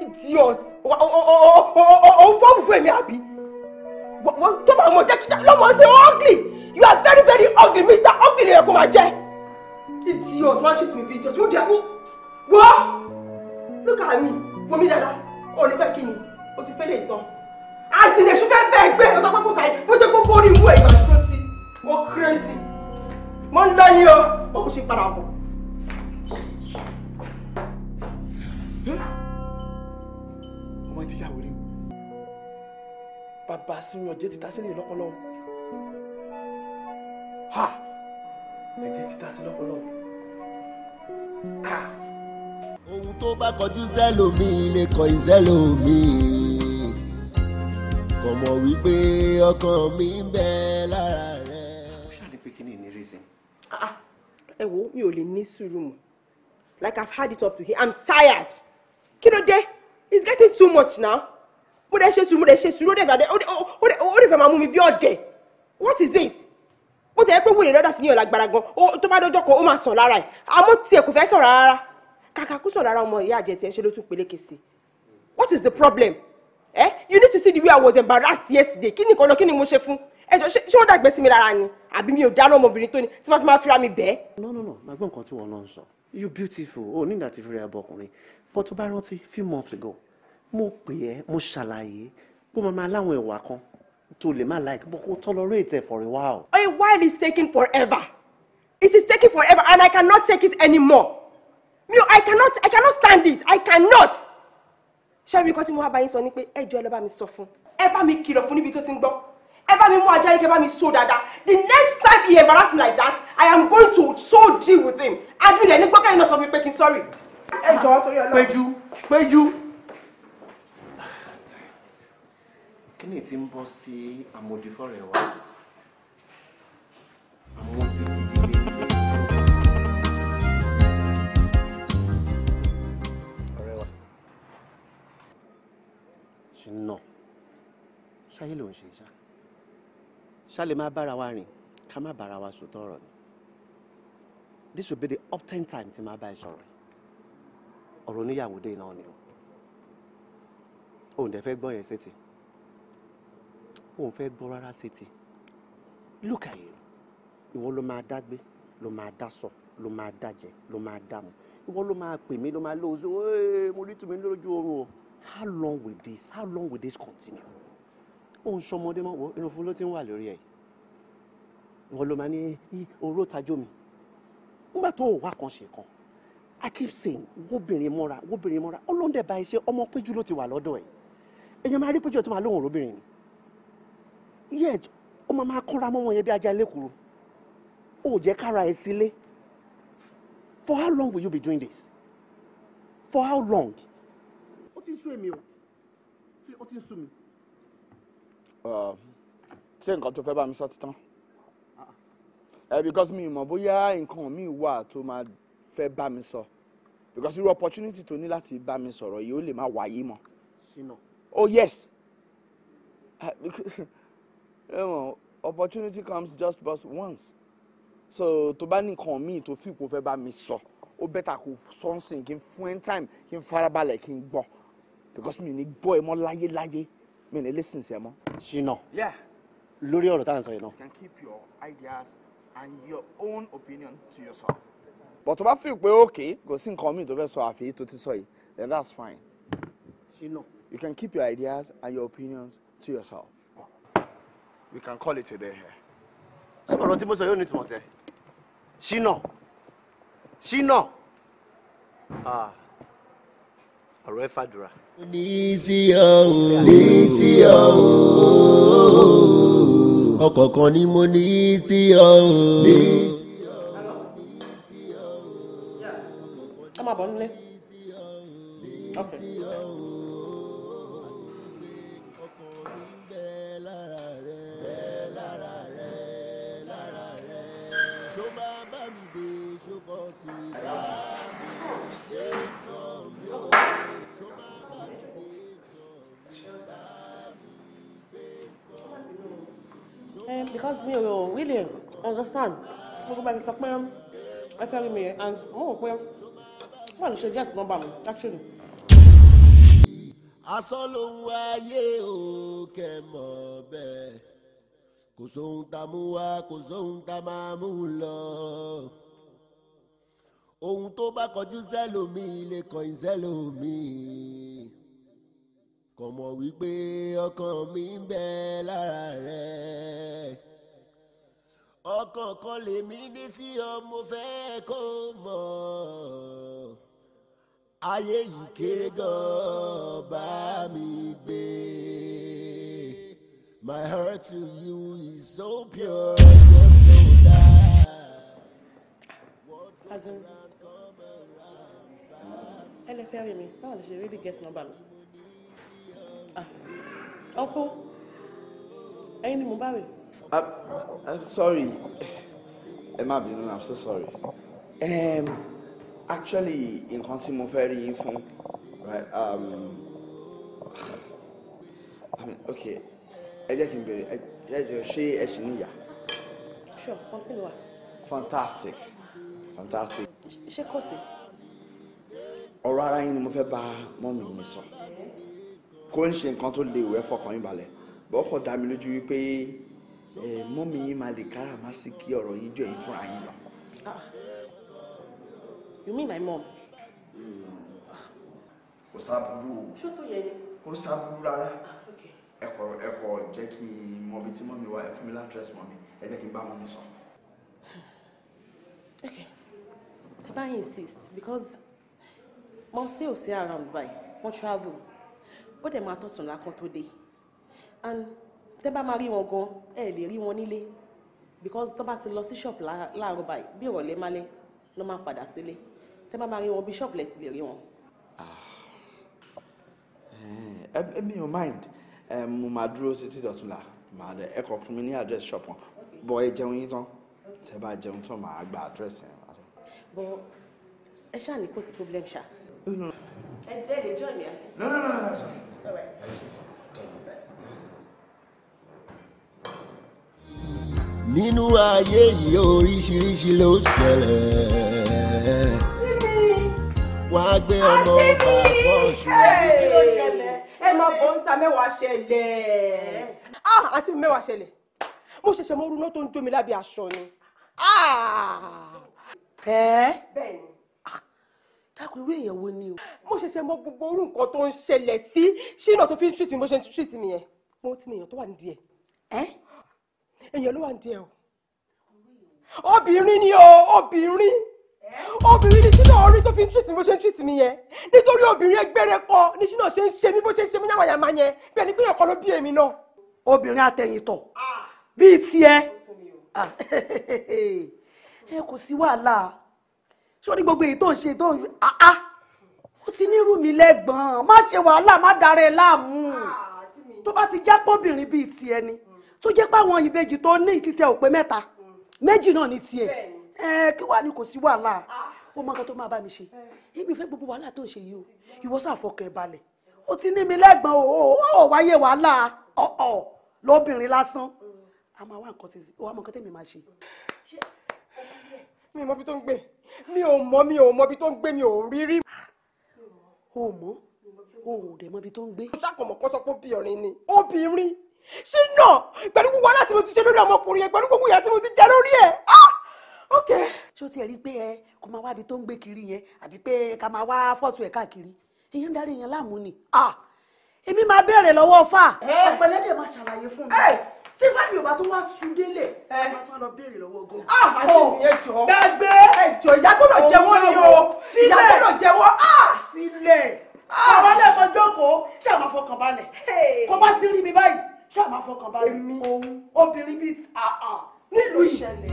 idiot òun fọ́ọ̀mù fún èmi àbí tó bá mọ̀ jẹ́ kí lọ́mọ ṣe ugly you are very very ugly Mr. Ugly lè kó máa jẹ́ idiot wọ́n treat me bí idiot wọ́n di ẹ̀kú wọ́ look at me wọ́n mi dáadáa ò ní fẹ́ kí ni o ti fẹ́ lè tán àti ìrẹsù fẹ́ bẹ́ẹ̀ gbé ọ̀sán pé kò sáyé bó ṣe kó borí ìwú ẹ̀ ìgbà tó sí mo crazy mo ń lọ ní o ó kò ṣe padà bọ̀. ọmọ ti yàwó rí bàbá sinmi ọjẹ ti ta sílẹ̀ lọ́pọlọ ha ẹ̀jẹ̀ ti ta sí lọ́pọlọ ha. ohun tó bá kọjú sẹ́lòmíì lè kọ̀yìn sẹ́lòmíì kò mọ̀ wípé ọkàn mi ń bẹ lára rẹ̀. ṣáà ní pé kí ni ní reason. ẹ wo mi ò lè ní sùúrù mọ́ like I've had it up to here I'm tired kí ló dé it's getting too much now mo dẹ̀ ṣe sùúrù ó dẹ̀ fẹ́ máa mú mi bí ọ̀dẹ̀ what is it bó ti yẹ pé wòlé lọ́dà sí yàn lágbára gan tó bá dọ́jọ́ kan ó máa sàn lára ẹ̀ àmọ́ tiẹ̀ kò fẹ́ sàn rárá kàkà kó sàn lára ọmọ ìyá àjẹ tiẹ̀ ṣe ló tún peléke sí what is the problem you need to see the way I was embarrassed yesterday kí ni kan náà kí ni mo ṣe fún ẹjọ́ ṣé ó dàgbẹ́ sí mi lára ni àbí mi ò dáná ọmọbìnrin tó ni tí wọ́n fi máa fira mi bẹ́ẹ̀. no máa gbọ́ nǹkan tí wọ́n náà ń sọ you beautiful o ní ìdàtí fẹ́rẹ̀ ẹbọ ọkùnrin but tó bá rántí few months ago mo pè ẹ́ mo ṣàlàyé bó máa láwọn ìwà kan tó lè má like bó kó tolerate ẹ for a while. A while is taking forever. It is taking forever and I cannot take it anymore. I cannot stand it. I cannot. Ṣé mi kọ́ tí mo wá bá yín sọ ni pé ẹjọ́ ẹ lọ bá mi sọ fún. Ẹ bá mi kìlọ̀ fún níbi tó ti ń gbọ́. Ẹ bá mi mú ajá yín kẹ́ bá mi so dáadáa. The next time he embarrass me like that, I am going to so deal with him. Adúlẹ̀ ní gbọ́kẹ́ iná sọ fún mi pé kí n sorry. Ẹjọ́ torí Ọlọ́run. Péjú. kí ni tí ń bọ́ sí àmójúfọ́rẹ̀ wa àmójúfọ́rẹ̀ ọ̀rẹ́ wa ṣìnà ṣáyé ló ń ṣe ṣá lè má bára wa rìn ká má bára wa sòtọ́ ọ̀rọ̀ ni this will be the uptime time tí máa bá ẹ sọ̀rọ̀ ọ̀rọ̀ oníyàwó dé náà ni o òun dẹ̀ fẹ́ gbọ́ yẹn sétí òun fẹ́ gbọ́ rárá sétí look at you ìwọ ló máa dágbé ló máa dásọ ló máa dájẹ ló máa dàmú ìwọ ló máa pè mí ló máa lóòóso mo rí tùmí lójú oorun o how long will this continue òun sọmọdé mọ́ inú fún ló ti ń wà lórí ẹ̀ ìwọ ló máa ní oró tajó mi nígbà tó wà kan ṣe kan I keep saying wóbìnrin mọ́ra ọlọ́ndẹ̀ bá iṣẹ́ ọmọ Péjú ló ti wà lọ́dọ̀ ẹ̀ èèyàn máa rí Péjú tó máa lóhùn lóbìnrin ni yẹ ọmọ máa kọ́ra mọ́ wọn yẹn bí ajá lẹ́kùrú ó jẹ́ kára ẹ̀ sílé for how long will you be doing this for how long. ó ti ń sú èmi o ó ti ń sú mi. ṣé nǹkan tó fẹ́ bá mi sọ ti tán because mi mọ̀ bóyá nǹkan mi wà tó máa fẹ́ bá mi sọ because irú opportunity tó ní láti bá mi sọ̀rọ̀ yìí ó lè má wáyé mọ́. Oh yes opportunity comes just but once so tó bá ní nǹkan míì tó fìpò fẹ́ bá mi sọ ó bẹ́tà kó sọ́nsìn kí n fún ẹ́ time kí n farabalẹ̀ kí n gbọ́ because mi ní gbọ́ ẹ mọ́ láyéláyé mi ní listen sí ẹ mọ́. Ṣínà. Yeah. Lórí ọ̀rọ̀ tá à ń sọ yìí náà. You can keep your ideas and your own opinion to yourself. But tó bá feel pé okay kò sí nǹkan mi tó fẹ́ sọ àfi tó ti sọ yìí then that's fine. Ṣínà. You can keep your ideas and your opinions to yourself. We can call it a day here. So ọ̀rọ̀ tí mo sọ yóò ní ìtumọ̀ sẹ́. Ṣínà. Ọ̀rọ̀ ẹ fàdúrà. Ní sí ọ ọ̀kọ̀ọ̀kan ni mo ní sí ọ. Ẹ máa bọ̀ nílé. Okay. Because me really understand. Mo go back to Pam. I tell me and mo pe wọ́n ṣe just number mi actually. Asán lòun ayé o kẹ́ mọ̀ bẹ́ẹ̀ kò sóhun tá mú wá kò sóhun tá máa mú lọ ohun tó bá kọjú sẹ́lòmíì lè kọ̀yìn sẹ́lòmíì kò mọ̀ wípé ọkàn mi ń bẹ lára rẹ̀ ọkàn kan lèmi ní sí ọ mo fẹ́ kó mọ̀ ayé yìí kéré gan bá mi gbé my heart to you is so pure just know that. Ẹ lè fẹ́ rí mi báwo lè ṣe really get number mi. Ọkọ ẹ̀yin ni mo bá rè. I'm sorry. Ẹ má bínú, I'm so sorry. Actually, nǹkan tí mo fẹ́ rí yín fún, right? I mean, okay. Ẹ jẹ́ kí n bèrè, ẹ jẹ́ ṣé ẹ ṣì níyà? Sure, come sí mi wá. Fantastic. Ṣé kò sí? Ọ̀rọ̀ ara yín ni mo fẹ́ bá mọ́mì yín sọ. Kò ń ṣe nǹkan tó lè wẹ́ fọkàn yín balẹ̀. Bọ́ kò dá mi lójú wípé mọ́mì yín máa lè káràmásìkí ọ̀rọ̀ yín jọ yín fúnra yín lọ. You mean my mom? Kò sábúrú. Ṣé tó yẹ ni? Kò sábúrú rárá. Ẹ kọ̀ jẹ́ kí n mọ ibi tí mọ́mì wà, ẹ fún mi ládírẹ́sì mọ́mì, ẹ jẹ́ kí n bá mọ́mì sọ. Okay. Ẹ bá insist because mom say ò sí around by. Wọ́n travel. Ó dẹ̀ máa tọ̀sùn lákan tó dé. And tẹ́ bá máa rí wọn gan, ẹ lè rí wọn nílé because tó bá ti lọ sí shop láàárọ̀ báyìí bí ìrọ̀lẹ́ málẹ́ ló máa padà sílé. Tẹ́ bá máa rí wọn bí shop lẹ̀ sì lè rí wọn. Mi ò mind. Mo máa dúró títí dọ̀túnla. Màá dẹ̀ ẹ kọ fún mi ní address shop wọn. Bọ̀ ẹ jẹun yín tán. Tẹ́ bá jẹun tán màá gba address yẹn. But ẹ ṣáà ní kò sí problem ṣá. Ẹ lè join me. No, that's fine. All right. Nínú ayé yìí oríṣiríṣi ló ṣẹlẹ̀ wọ́n á gbé ọmọ ọba fọ́ọ̀ṣù. Kí ló ṣẹlẹ̀? Ẹ máa bọ̀ ń ta mẹ́wàá ṣẹlẹ̀. Àǹtí mi mẹ́wàá ṣẹlẹ̀. Mo ṣẹ̀ṣẹ̀ mọ orúná tó ń jó mi lábẹ́ aṣọ ni. Bẹ́ẹ̀ni. Dákun irú èèyàn wo ni o? Mo ṣẹ̀ṣẹ̀ mọ gbogbo orú nǹkan tó ń ṣẹlẹ̀ sí Ṣínà tó fi ń treat mi bó ṣe ń treat mi yẹn. Mo ti mọ èèyàn tó wà nídìí ẹ̀. Èèyàn ló wà nídìí ẹ̀ o. Obìnrin ni o, obìnrin ni Ṣínà orí tó fi ń treat mi bó ṣe ń treat mi yẹn. Nítorí obìnrin ẹgbẹ́rẹ́ kọ ní Ṣínà ṣe ń ṣe mí bó ṣe ń ṣe mí yàmàyàmà yẹn. Bẹ́ẹ̀ ni pé èèyàn kan ló bí èmi náà. Obìnrin àtẹ̀yìntọ̀ bíi tiẹ̀ kò sí wàhálà sórí gbogbo èyí tó ń ṣe tó ń ó ti nírú mi lẹ́gbọ̀n má ṣe wàhálà má dára ẹ láàmú tó bá ti já pọ́bìnrin bíi tiẹ̀ ni tó jẹ́ pé àwọn ìbejì tó ní ìtìtẹ̀ ò pé mẹ́ta méjì náà ní tiẹ̀ kí wàá ní kò sí wàhálà ó mọ nǹkan tó máa bá mi ṣe èmi fẹ́ gbogbo wàhálà tó ń ṣe yìí o ìwọ ṣàfọkàn ẹ balẹ̀ ó ti ní mi lẹ́gbọ̀n ó wáyé wàhálà lóbìnrin lásán a máa wá nǹkan tí ó wá mọ nǹkan tẹ́mi máa ṣe. Mi ò mọ ibi tó ń gbé mi ò mọ ibi tó ń gbé mi ò rí rí. O mọ̀ o ò dẹ̀ mọ ibi tó ń gbé. ṣàkọmọ kó sọ pé obìnrin ni obìnrin ṣé náà pẹ̀lú gbogbo wàhálà tí mo ti ṣe lórí ọmọkùnrin yẹn pẹ̀lú gbogbo ìyà tí mo ti jẹ lórí ẹ̀. ok. ṣé o tiẹ̀ rí pé kó máa wá ibi tó ń gbé kiri yẹn àbí pé ká máa wá fọ́tò ẹ̀ káàkiri ìyẹn ń darí yẹn láàmú ni. èmi máa béèrè lọ́wọ́ fà ọ̀pẹ̀lẹ́dẹ̀ máa ṣàlàyé fún mi tí fábí ò bá tó wá tún délé máa tún lọ béèrè lọ́wọ́ gómìnà. gbàgbé ẹjọ́ ìyá gbọ́dọ̀ jẹ́wọ́ ni o ìyá gbọ́dọ̀ jẹ́wọ́. filẹ̀ ọ̀rọ̀ lẹ́kọ̀ọ́ jókòó ṣáà máa fọkàn balẹ̀ kó bá ti rí mi báyìí ṣáà máa fọkàn balẹ̀ òun obìnrin bíi nílùú ìṣẹ̀lẹ̀.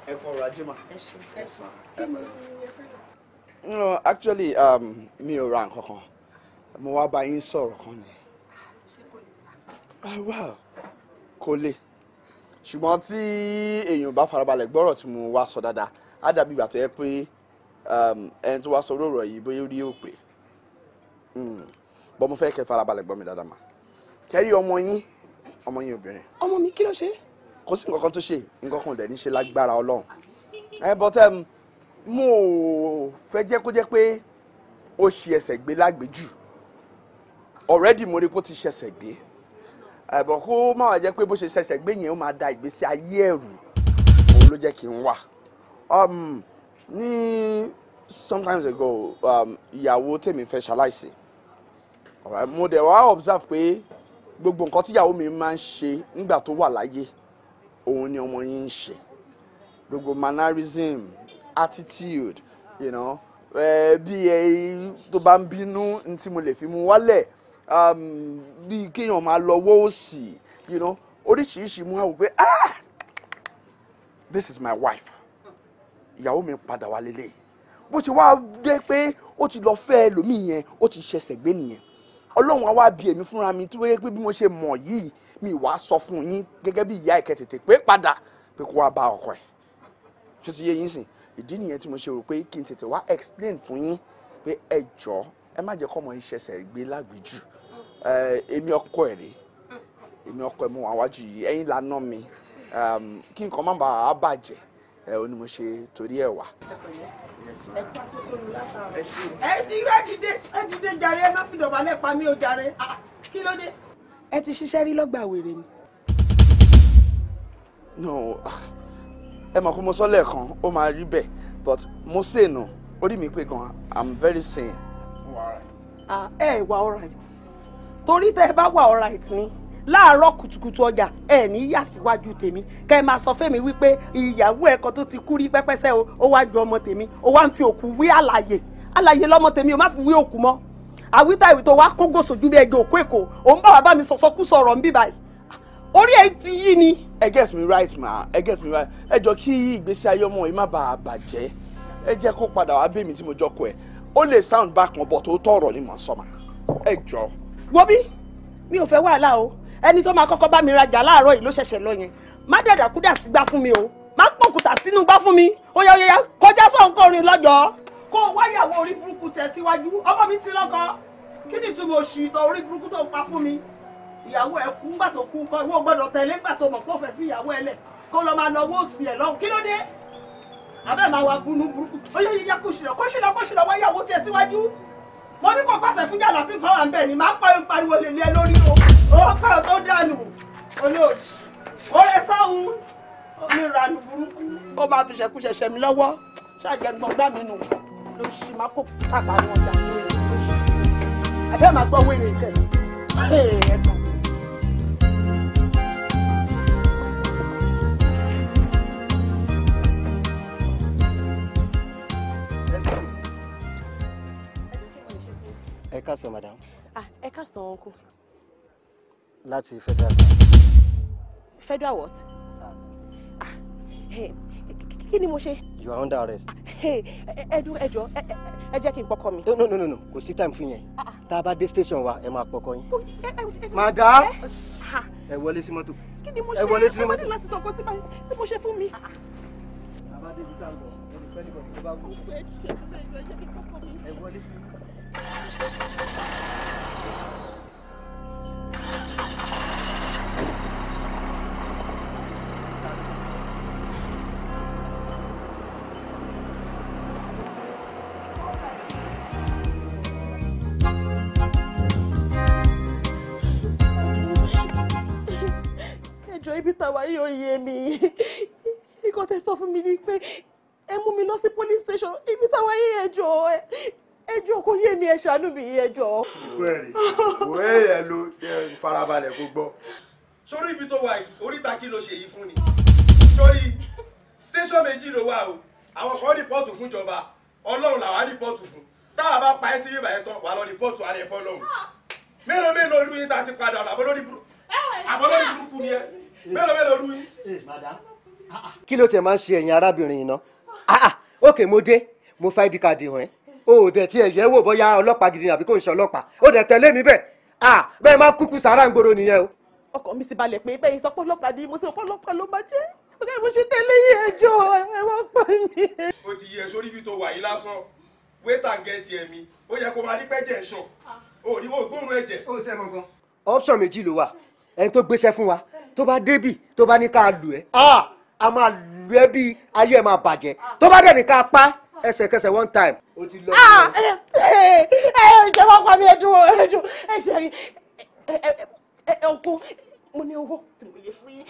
ẹ fọ̀rọ̀ ajé mà. No, actually mi ò ra nǹkan kan mo wá bá yín sọ̀rọ̀ kan ni. Well, kò le ṣùgbọ́n tí èèyàn bá farabalẹ̀ gbọ́rọ̀ tí mo wá sọ dáadáa á dàbí ìgbà tó yẹ pé ẹni tó wá sọ ọ̀rọ̀ yìí bóyá rí ó pé bọ́ mo fẹ́ kẹ́ farabalẹ̀ gbọ́ mi dáadáa mà kẹ́rí ọmọ yín obìnrin. ọmọ mi kí ló ṣe. kò sí nǹkan kan tó ṣe nǹkan kan dẹ̀ ní ṣe lágbára Ọlọ́run but mo fẹ́ jẹ́ kó jẹ́ pé ó ṣe ẹsẹ̀ gbé lágbèjù already mo rí pé ó ti ṣẹ̀ṣẹ̀ gbé but kó má wá jẹ́ pé bó ṣe ṣẹ̀ṣẹ̀ gbé yẹn ó máa da ìgbésí ayé ẹ̀rù òun ló jẹ́ kí n wà ní sometimes ago ìyàwó tèmi fẹ́ ṣaláìsí mo dẹ̀ wá observe pé gbogbo nǹkan tíyàwó mi máa ń ṣe nígbà tó wà láyé òun ni ọmọ yín ń ṣe gbogbo mannerism attitude you know bí tó bá ń bínú ní tí mo lè fi mú wálẹ̀ bí kéèyàn máa lọ wọ́ òsì you know oríṣiríṣi mú àwọn pé this is my wife ìyàwó mi padà wá lélẹ̀ bó ṣe wá dé pé ó ti lọ fẹ́ ẹlòmíì yẹn ó ti ṣẹ̀ṣẹ̀ gbé nìyẹn Ọlọ́run á wá bí èmi fúnra mi tí wọ́n yẹ pé bí mo ṣe mọ̀ yìí mi wàá sọ fún yín gẹ́gẹ́ bí ìyá ẹ̀kẹ́ tètè pé padà pé kó wá bá ọkọ ẹ̀ ṣé ti yé yín sìn ìdí nìyẹn tí mo ṣe rò pé kí n tètè wá explain fún yín pé ẹ jọ̀ọ́ ẹ má jẹ́ kọ́mọ yín ṣẹ̀ṣẹ̀ gbé lágbèjù èmi ọkọ ẹ̀ rèé èmi ọkọ ẹ̀ mo wà wájú yìí ẹ̀yin lànà mi kí nǹkan má bàa bàjẹ́ ó ní mo ṣe torí ẹ̀ wá. ẹ dìde jàre ẹ má fi dọ̀bálẹ̀ pa mí o jàre kí ló dé. ẹ ti ṣiṣẹ́ rí lọ́gbà wèrè ni. no ẹ mọ̀ kó mo sọ lẹ́ẹ̀kan ó máa rí bẹ́ẹ̀ but mo ṣe nù orí mi pé gan I'm very sane. ẹ wà alright torí tẹ ẹ bá wà alright ni láàárọ̀ kùtùkùtù ọjà ẹ ní yà síwájú tèmi kẹ ẹ máa sọ fẹ́mi wípé ìyàwó ẹ̀kọ́ tó ti kú rí pẹ́pẹ́sẹ́ o ó wá ju ọmọ tèmi ó wá ń fi òkú wí àlàyé lọ́mọ tèmi ó má fi wí òkú mọ́ àwítà ìwé tó wá kógò sójú bí ẹgbẹ́ òkú èkó òun bá bàbá mi sọ̀sọ́kú sọ̀rọ̀ ń bí báyìí orí ẹ ti yí ni. ẹ get me right ma ẹ get me right ẹ jọ kí ìgbésí ayé ọmọ yìí má bàa bàjẹ́ ẹ jẹ́ kó padà wá bẹ́ẹ̀ mi tí mo jọkọ ẹ̀ ó lè sound back kan bọ̀ tó tọ̀rọ̀ ni mò ń sọ ma ẹ jọ. wo bí mi ò fẹ́ wàhálà o ẹni tó máa kọ́kọ́ bá mi rajà láàárọ̀ yìí ló ṣẹ̀ṣẹ̀ lọ yẹn má dàdàkúdà sí gbá fún mi o má pọ̀kùtà sínú gbá fún mi ó yá kọjá sọ̀nkọrin lọ́jọ́ kó o wáyàwó orí burúkú tẹ̀ síwájú ọmọ mi ti lọ́kọ kí ni túmọ̀ òṣì ìtọ̀ orí burúkú tó ń pa fún mi ìyàwó ẹ kú ńgbà tó kú kọ́ ìwọ gbọ́dọ̀ tẹ̀lé ńgbà tó mọ̀ pé ó fẹ́ fi ìyàwó ẹ lẹ̀ kó lọ máa lọ owó òsì ẹ̀ lọ́hùn kí ló dé abẹ́ máa wá bunú burúkú ó yá kóṣìlọ wáyàwó tẹ̀ síwájú mo ní kó pàṣẹ fún jàlá pí kan wà ń bẹ̀ ni máa pariwo lè lé lórí o ó kọ́ tó dànù olóòjì ó lè sáhùn omi ìranù burúkú ó máa fi ṣẹ̀kúṣẹ̀ṣẹ̀ mi lọ́wọ́ ṣàjẹgbọ́n gbá mi nù ló ṣì máa kó kàkà ní ọjà lórí rẹ̀ abẹ́ máa gbọ́ wéèrè kẹ̀ ẹ̀ẹ́dùn. Ẹ káàsán madam. Ẹ káàsán uncle. Láti federal. Federal what? Kí ni mo ṣe? You are under arrest. Ẹ jẹ́ kí n pọkọ mi. No, kò sí time fún yẹn. Tá a bá dé station wa, ẹ máa pọkọ yín. Madam, ẹ wọlé sí mọ́tò. Kí ni mo ṣe? Ẹ wọlé sí mọ́tò. Ẹ wọlé láti sọ̀kọ́ tí mo ṣe fún mi. Abádé bí tá a lọ. fẹ́ níbọ̀ tó bá wù. ẹ wọlé sí. ẹjọ́ ibi tàwa yóò yé mi ikọ̀ tẹ́ sọ fún mi ni pé ẹ mú mi lọ sí police station ibi tàwa yé ẹjọ́ kò yé mi ẹ ṣàánú mi ẹjọ́. òwe ẹ ló farabalẹ̀ kó gbọ́. sórí ibi tó wà yìí oríta kí ló ṣe yìí fún ni sórí station méjì ló wà o àwọn kan rìpọ́ọ̀tù fún ìjọba ọlọ́run làwọn rìpọ́ọ̀tù fún táwa bá pa ẹ́ sí ibà yẹn tán wà lọ rìpọ́ọ̀tù ara ẹ̀ fọlọ́run mélòó olú yín ta ti padà ọ̀nà àbọ̀lórí burúkú ni ẹ mélòó olú yín. kí ló tiẹ̀ máa ń ṣe ẹ̀yin arábìnrin yìí ná ókè mo dé mo fa id card hàn ẹ́ o ò dẹ̀ tiẹ̀ yẹ̀ wò bóyá ọlọ́pàá gidi àbí kò ń ṣe ọlọ́pàá ó dẹ̀ tẹ̀lé mi bẹ́ẹ̀ bẹ́ẹ̀ máa kúkú sàárà ń gbòòrò nìyẹn o. ọkọ mi ti balẹ̀ pé bẹ́ẹ̀ sọ pé ọlọ́pàá ni mo sọ pé ọlọ́pàá ló máa jẹ́ ọ̀gá mo ṣe tẹ̀lé yìí ẹjọ́ ẹ wọ́n pa mí. ó ti yẹ sórí ibi tó wà yìí lásán wait and get ẹ̀mí ó yẹ kó máa ní pẹ́jẹ̀ ṣàn ó ní ó gbóòórùn ẹ̀jẹ̀. ó tẹ́ mọ gan. option méjì ló wà ẹni tó gbéṣẹ́ fún wa tó bá débì tó bá ní ká lù ẹ́ a máa lù ẹ́ bí ayé ẹ̀ máa bàjẹ́ tó bá dẹ̀ ní ká pa ẹsẹ̀kẹsẹ̀ one time. o ti lọ. ìjọba pa mi ẹdùn ẹjọ ẹṣẹ ọkọ mo ní owó tí mo lè fún yín.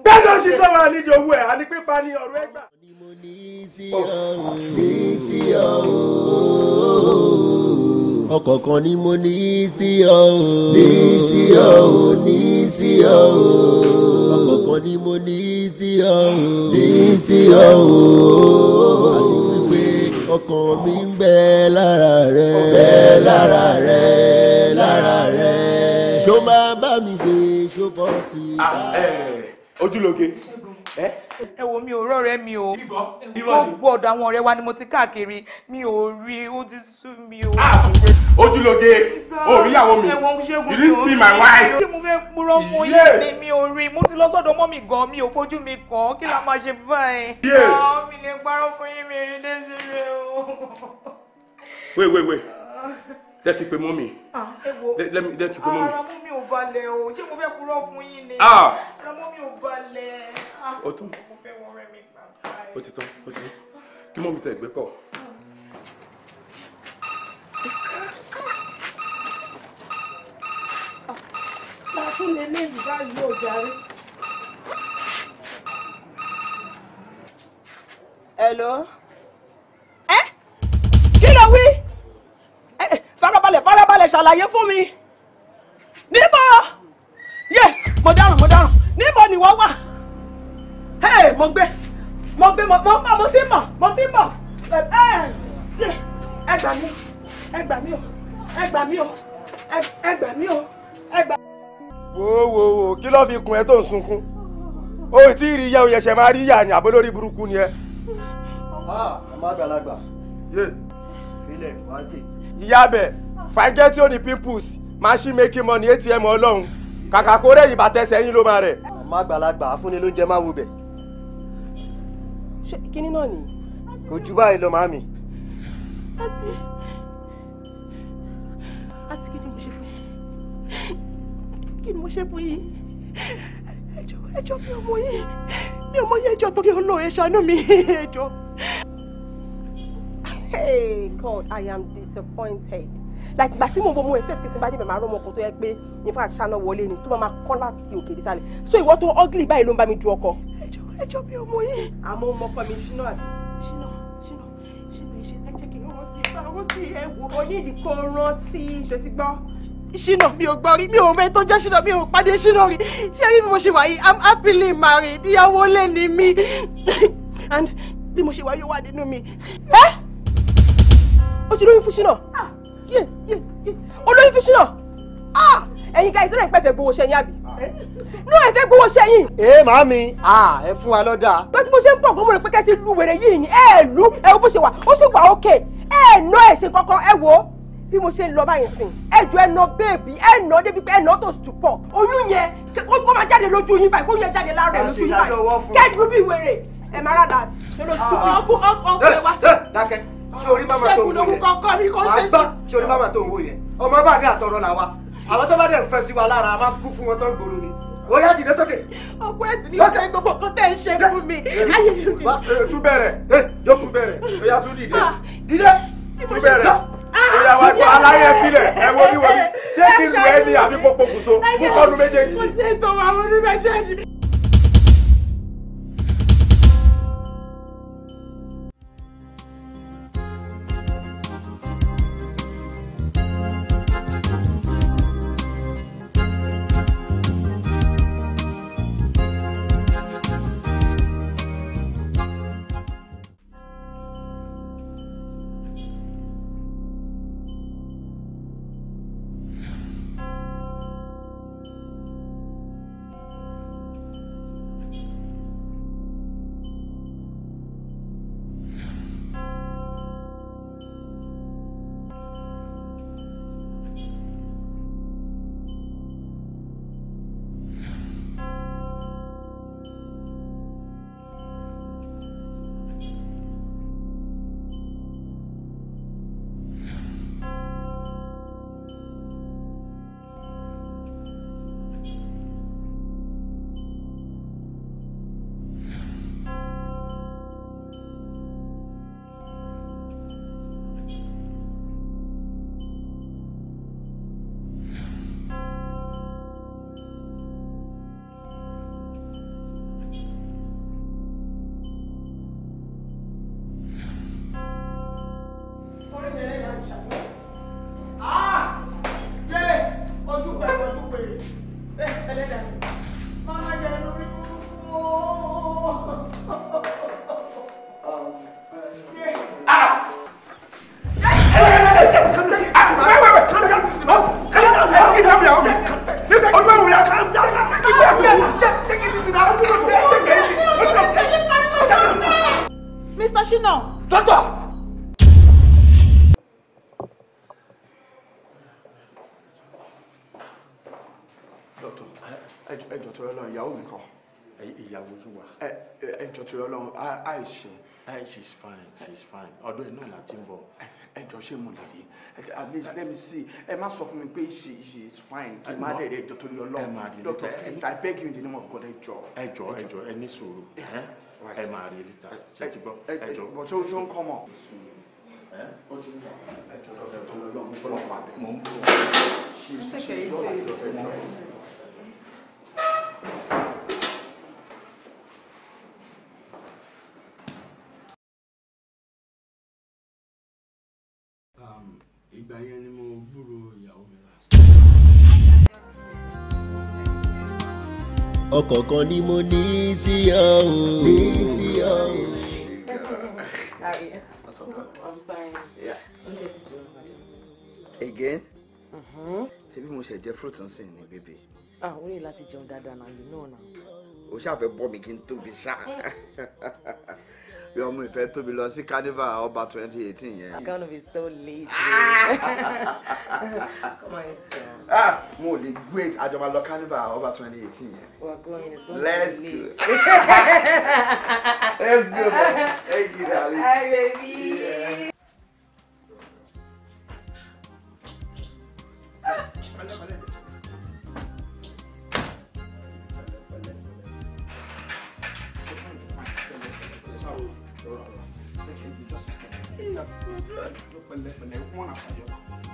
bẹ́ẹ̀ ló ṣiṣẹ́ wa nídìí owó ẹ̀ àní pípa ní ọ̀rọ̀ ẹgbà. ọ̀kọ̀ọ̀kan ni mo ní sí ọ ní sí ọ ní sí ọ ọ̀kọ̀ọ̀kan ni mo ní sí ọ ní sí ọ àti wípé ọkàn mi ń bẹ lára rẹ bẹ lára rẹ lára rẹ ṣó máa bá mi gbé ṣó bọ́ sí i. ojúlóge. ẹ wo mi ò rọrẹ mi o gbogbo ọ̀dọ̀ àwọn ọ̀rẹ́ wa ni mo ti káàkiri mi ò rí ó ti sú mi o. ojúlóge oríyàwó mi you didn't see my wife. ṣé mo fẹ́ purọ́ fún yín ni mi ò rí mo ti lọ sọ́dọ̀ mọ́ mi gan mi ò fojú mi kàn kí la máa ṣe báyìí. mi lè parọ́ fún yín mi rí Desire o. wait jẹ́ kí n pe mọ́mì. jẹ́ kí n pe mọ́mì. ara mú mi ò balẹ̀ o ṣé mo fẹ́ purọ́ fún yín ni. ara mú mi ò balẹ̀. ó tún ó ti tán kí mọ́mì tẹ ẹ̀gbẹ́ kọ̀. láti lè lé ìbá yìí ò darí. hello. kí ló wí. farabalẹ̀ ṣàlàyé fún mi. níbo yé mo dáràn níbo ni wọ́n wà. mo gbé mo ti ń bọ̀ ẹ gbà mí o. wo kí ló fi kun ẹ tó ń sunkún o ì tí ì rí yẹ oyè ṣe máa rí yà ní àbó lórí burúkú ni ẹ. ọmọ àgbàlagbà filẹ̀ wáńtì. ìyá bẹ̀ fàájẹ́ tí ó ní pimples machine making money atm ọlọ́run kàkà kó rẹ̀ ìbátẹ́sẹ̀ yín ló máa rẹ̀. ọmọ àgbàlagbà afúnni ló ń jẹ máa wù bẹ̀. ṣé kíní náà ni. kò jù báyìí lọ màámi. àti kí ni mo ṣe fún yín ẹjọ́ mi ò mọ yín ẹjọ́ torí Ọlọ́run ẹ ṣàánú mi ẹjọ́. Hey God, I am disappointed. Like ìgbà tí mo expect pé tí n bá dé màmá rọmọ kan tó yẹ pé in fact ṣáná wọlé ni tó máa kọ́ láti òkè dísàlẹ̀ so ìwọ tó ugly báyìí ló ń bá mi du ọkọ. ẹjọ́ mi ò mọ yín. àmọ́ ọmọ ọkọ mi ṣínà àbí. ṣínà ìṣe ẹ jẹ́ kí n rántí ẹ wò. onídìí kò rántí ṣe ti gbọ́. ṣínà mi ò gbọ́ rí mi ò mẹ́ tó jẹ́ ṣínà mi ò pàdé ṣínà rí ṣé rí bí mo ṣe wà yìí I'm happily married ìyàwó lé ní mi and bí mo ṣe wà yóò wà nínú mi. ó ti lóyún fún ṣínà olóyún fún ṣínà ẹ̀yin guys tó lè pẹ́ fẹ́ gbowó ṣẹ́yìn àbí ní ẹ̀ fẹ́ gbowó ṣẹ́yìn. màámi ẹ fún wa lọ́dà. tó tí mo ṣe ń pọ̀ gómìnà pé kẹ́sì lu wèrè yìí ni lù ẹ wo bó ṣe wà ó sì wà ókè ná ẹ̀ ṣe kankan ẹ wo bí mo ṣe ń lọ báyìí sìn jọ ẹ ná bẹ́ẹ̀bì ẹ ná débi pé ẹ ná tó stupọ̀ oyún yẹn kó máa jáde lójú yín báyìí kó yẹn jáde lára ẹ lójú yín báyìí kẹ́ẹ̀dùn bí wèrè ẹ máa rà láti. ọkùnrin wa. dákẹ́ ṣé orí máma tó ń wò yẹn àgbá ṣé orí máma tó ń wò yẹn ọmọ bá ní àtọ̀rọ̀ là wa àwọn tó bá dẹ̀ fẹ́ sí wa lára a máa kú fún wọn tó ń gbòòrò ni ó yá dìde sókè. ọkọ ẹ̀sìn ní ìṣe gbogbo kan tẹ̀ ń ṣe fún mi. tún bẹ̀rẹ̀ yóò tún bẹ̀rẹ̀ ó yá tún dìde dìde tún bẹ̀rẹ̀ ó yá wá gbọ́ aláyẹ sílẹ̀ ẹ wo bí wọ́n bí ṣé kí n lu ẹ ní àbí kókó kùsọ mú kọ́nu méjèèjì. mo ṣe ètò àwọn ọdún méjèèjì. Mr. Shina. Doctor! Doctor, ẹjọ́ tó lọ́lọ́ ìyàwó mi kọ́. Ìyàwó yìí wà. Ẹjọ́ tó lọ́lọ́ àìṣe. She's fine. Ọdún inú láti ń bọ̀. Ẹjọ́ ṣé mo lè rí? At least let me see. Ẹ má sọ fún mi pé she is fine. Kí n má dẹ̀ ẹjọ́ tó lọ́lọ́. Doctor, please, I beg you in the name of God, ẹjọ́. Ẹ ní sùúrù. Ẹ máa rí lítà. Ṣé ti gbọ́? Ẹjọ́. Bọ̀ ṣé o ṣe ń kọ́ mọ̀? Ó ti ń bọ̀. Ẹjọ́ tó lọ́lọ́ mo gbọ́dọ̀ pàdé. Mo ń bọ̀. Ìgbà yẹn ni mo gbúrò ìyàwó mi last. ọkọ̀ kan ni mo ní sí ọ ní sí ọ. Again? Ṣé bí mo ṣe jẹ fruit ń sìn ní bébì? O ní láti jẹun dáadáa náà, you know now. O ṣàfẹ́ bọ́ mi kí n tóbi ṣá. Bí ọmọ ìfẹ́ tóbi lọ sí carnival ọba 2018 yẹn. I'm gonna be so late. Come on, it's mo lè wait àjọ máa lọ carnival ọba 2018 yẹn. We're going. It's going Let's to be go. late. Let's go, man. Thank you, darling. Hi, baby. Yeah.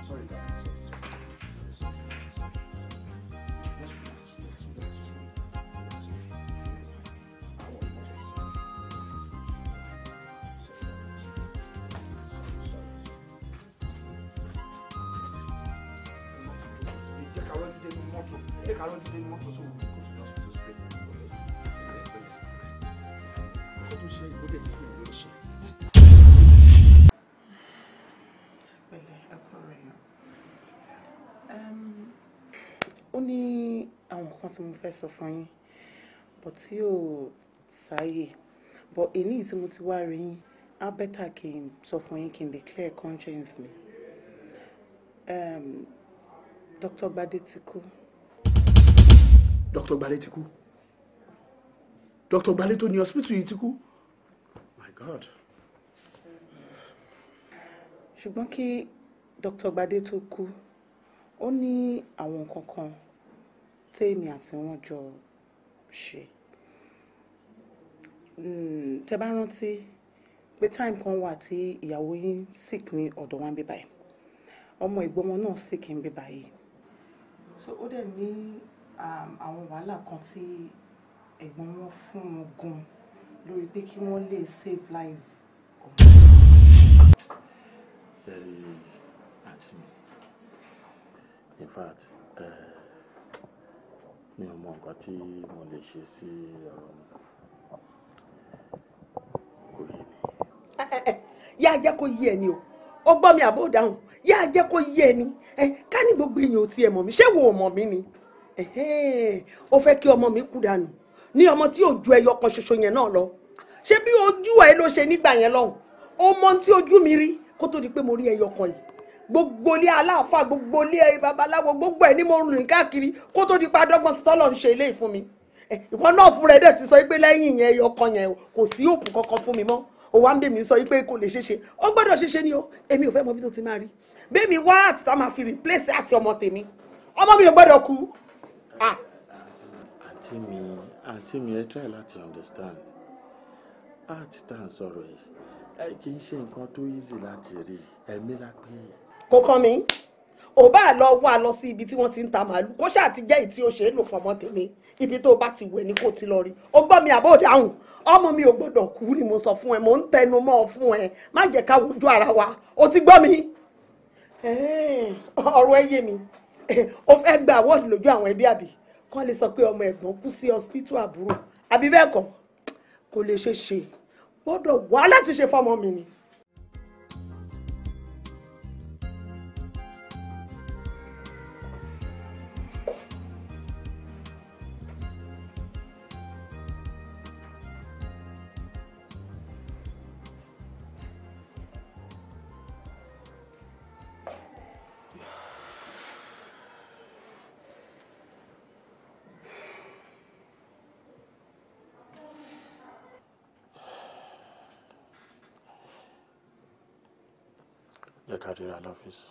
Sorry, guys. Ó ní àwọn nǹkan tí mo fẹ́ sọ fún yín but tí ò sáyè but èyí tí mo ti wá rí yín á bẹ́tà kí n sọ fún yín kí n lè clear conscience mi. Dr. Gbadé ti kú. Dr. Gbadé ti kú? Dr. Gbadé tó ní hospital yìí ti kú? God. ṣùgbọ́n kí Dr. Gbadé tó kú ó ní àwọn nǹkan kan tèmi àti wọn jọ ṣe. Tẹ́ bá rántí pé time kan wà tí ìyàwó yín sick ní ọ̀dọ̀ wa ń bí báyìí ọmọ ìgbọ́mọ náà sick ń bí báyìí so ó dẹ̀ ní àwọn wàhálà kan tí ẹ̀gbọ́n wọn fún wọn gan lórí pé kí wọ́n lè save life ọmọ. Ṣẹ́rí àǹtí mi in fact mi ò mọ nǹkan tí mo lè ṣe sí ọ̀rọ̀ mi kò yé mi. Yá jẹ́ kó yé ẹni o ó gbọ́ mi àbó dáhùn yá jẹ́ kó yé ẹni ká ní gbogbo èèyàn ò tiẹ̀ mọ̀ mí ṣé wo ò mọ̀ mí ni ó fẹ́ kí ọmọ mi kú dànù ní ọmọ tí ò ju ẹyọ kan ṣoṣo yẹn náà lọ ṣé bí ojú ẹ ló ṣe nígbà yẹn lọ́hùn ó mọ tí ojú mi rí kó tó di pé mo rí ẹyọ kan yìí gbogbo ilé aláàfáà gbogbo ilé babaláwo gbogbo ẹ ní mo rìn káàkiri kó tó di pé adọ́gbọ́n sítọ́lọ̀ ń ṣe eléyìí fún mi ìwọ náà fúnra ẹ dẹ̀ ti sọ pé lẹ́yìn yẹn ẹyọ kan yẹn kò sí òpù kankan fún mi mọ́ ó wá ń bẹ̀ mí sọ pé kò lè ṣeéṣe ó gbọ́dọ̀ ṣeéṣe ni o èmi ò fẹ́ mọ bí tó ti máa rí bẹ́ẹ̀ mi wá àti tá máa fi replace àti ọmọ tèmi ọmọ mi ò gbọ́dọ̀ kú. àǹtí mi ẹ try láti understand àti tá à ń sọ̀rọ̀ yìí kì í ṣe nǹkan tó easy láti rí ẹ̀mí la pé. kò kàn mí ò bá lọ wá lọ sí ibi tí wọ́n ti ń ta màálù kó ṣáà ti jẹ́ ìtí ó ṣe é lò fọmọ tèmi ibi tó bá ti wẹ̀ ni kò ti lọ rí ó gbọ́ mi àbó dáhùn ọmọ mi ò gbọ́dọ̀ kú ni mo sọ fún ẹ mò ń tẹnu mọ́ ọ fún ẹ má jẹ́ ká wojú ara wa ó ti gbọ́ mi ọ̀rọ̀ ẹ yé mi ó fẹ́ gba awọ́ọ̀dù lójú àwọn ẹbí àbí kán lè sọ pé ọmọ ẹ̀gbọ́n kú sí hospital àbúrò àbí bẹ́ẹ̀ kọ́ kò lè ṣe ṣe gbọ́dọ̀ wá láti ṣe fọ́mọ mi ni. Jẹ́ ká ríra lọ́fíìsì.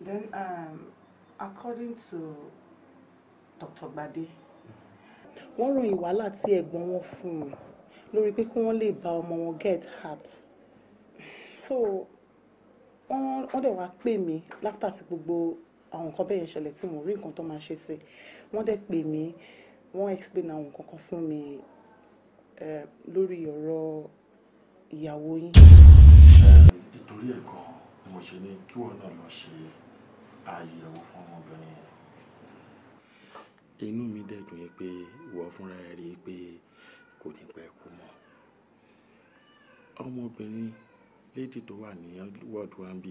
Then according to Dr. Gbadé wọ́n ròyìn wàhálà tí ẹ̀gbọ́n wọn fún un lórí pé kí wọ́n lè bá ọmọ wọn get heart so wọ́n dẹ̀ wá pè mí láfítà sí gbogbo àwọn nǹkan bẹ́ẹ̀ yẹn ṣẹlẹ̀ tí mo rí nǹkan tó máa ṣe sí wọ́n dẹ̀ pè mí wọ́n explain àwọn nǹkan kan fún mi lórí ọ̀rọ̀ ìyàwó yín. Ìtorí ẹ̀ gan mo ṣe ní kí wọ́n náà lọ ṣe àyẹ̀wò fún ọmọbìnrin yẹn. Inú mi dẹ̀ dùn yín pé ìwọ fúnra ẹ̀ rí i pé kò ní pẹ́ kú mọ́. Ọmọbìnrin lady tó wà ní ward 1B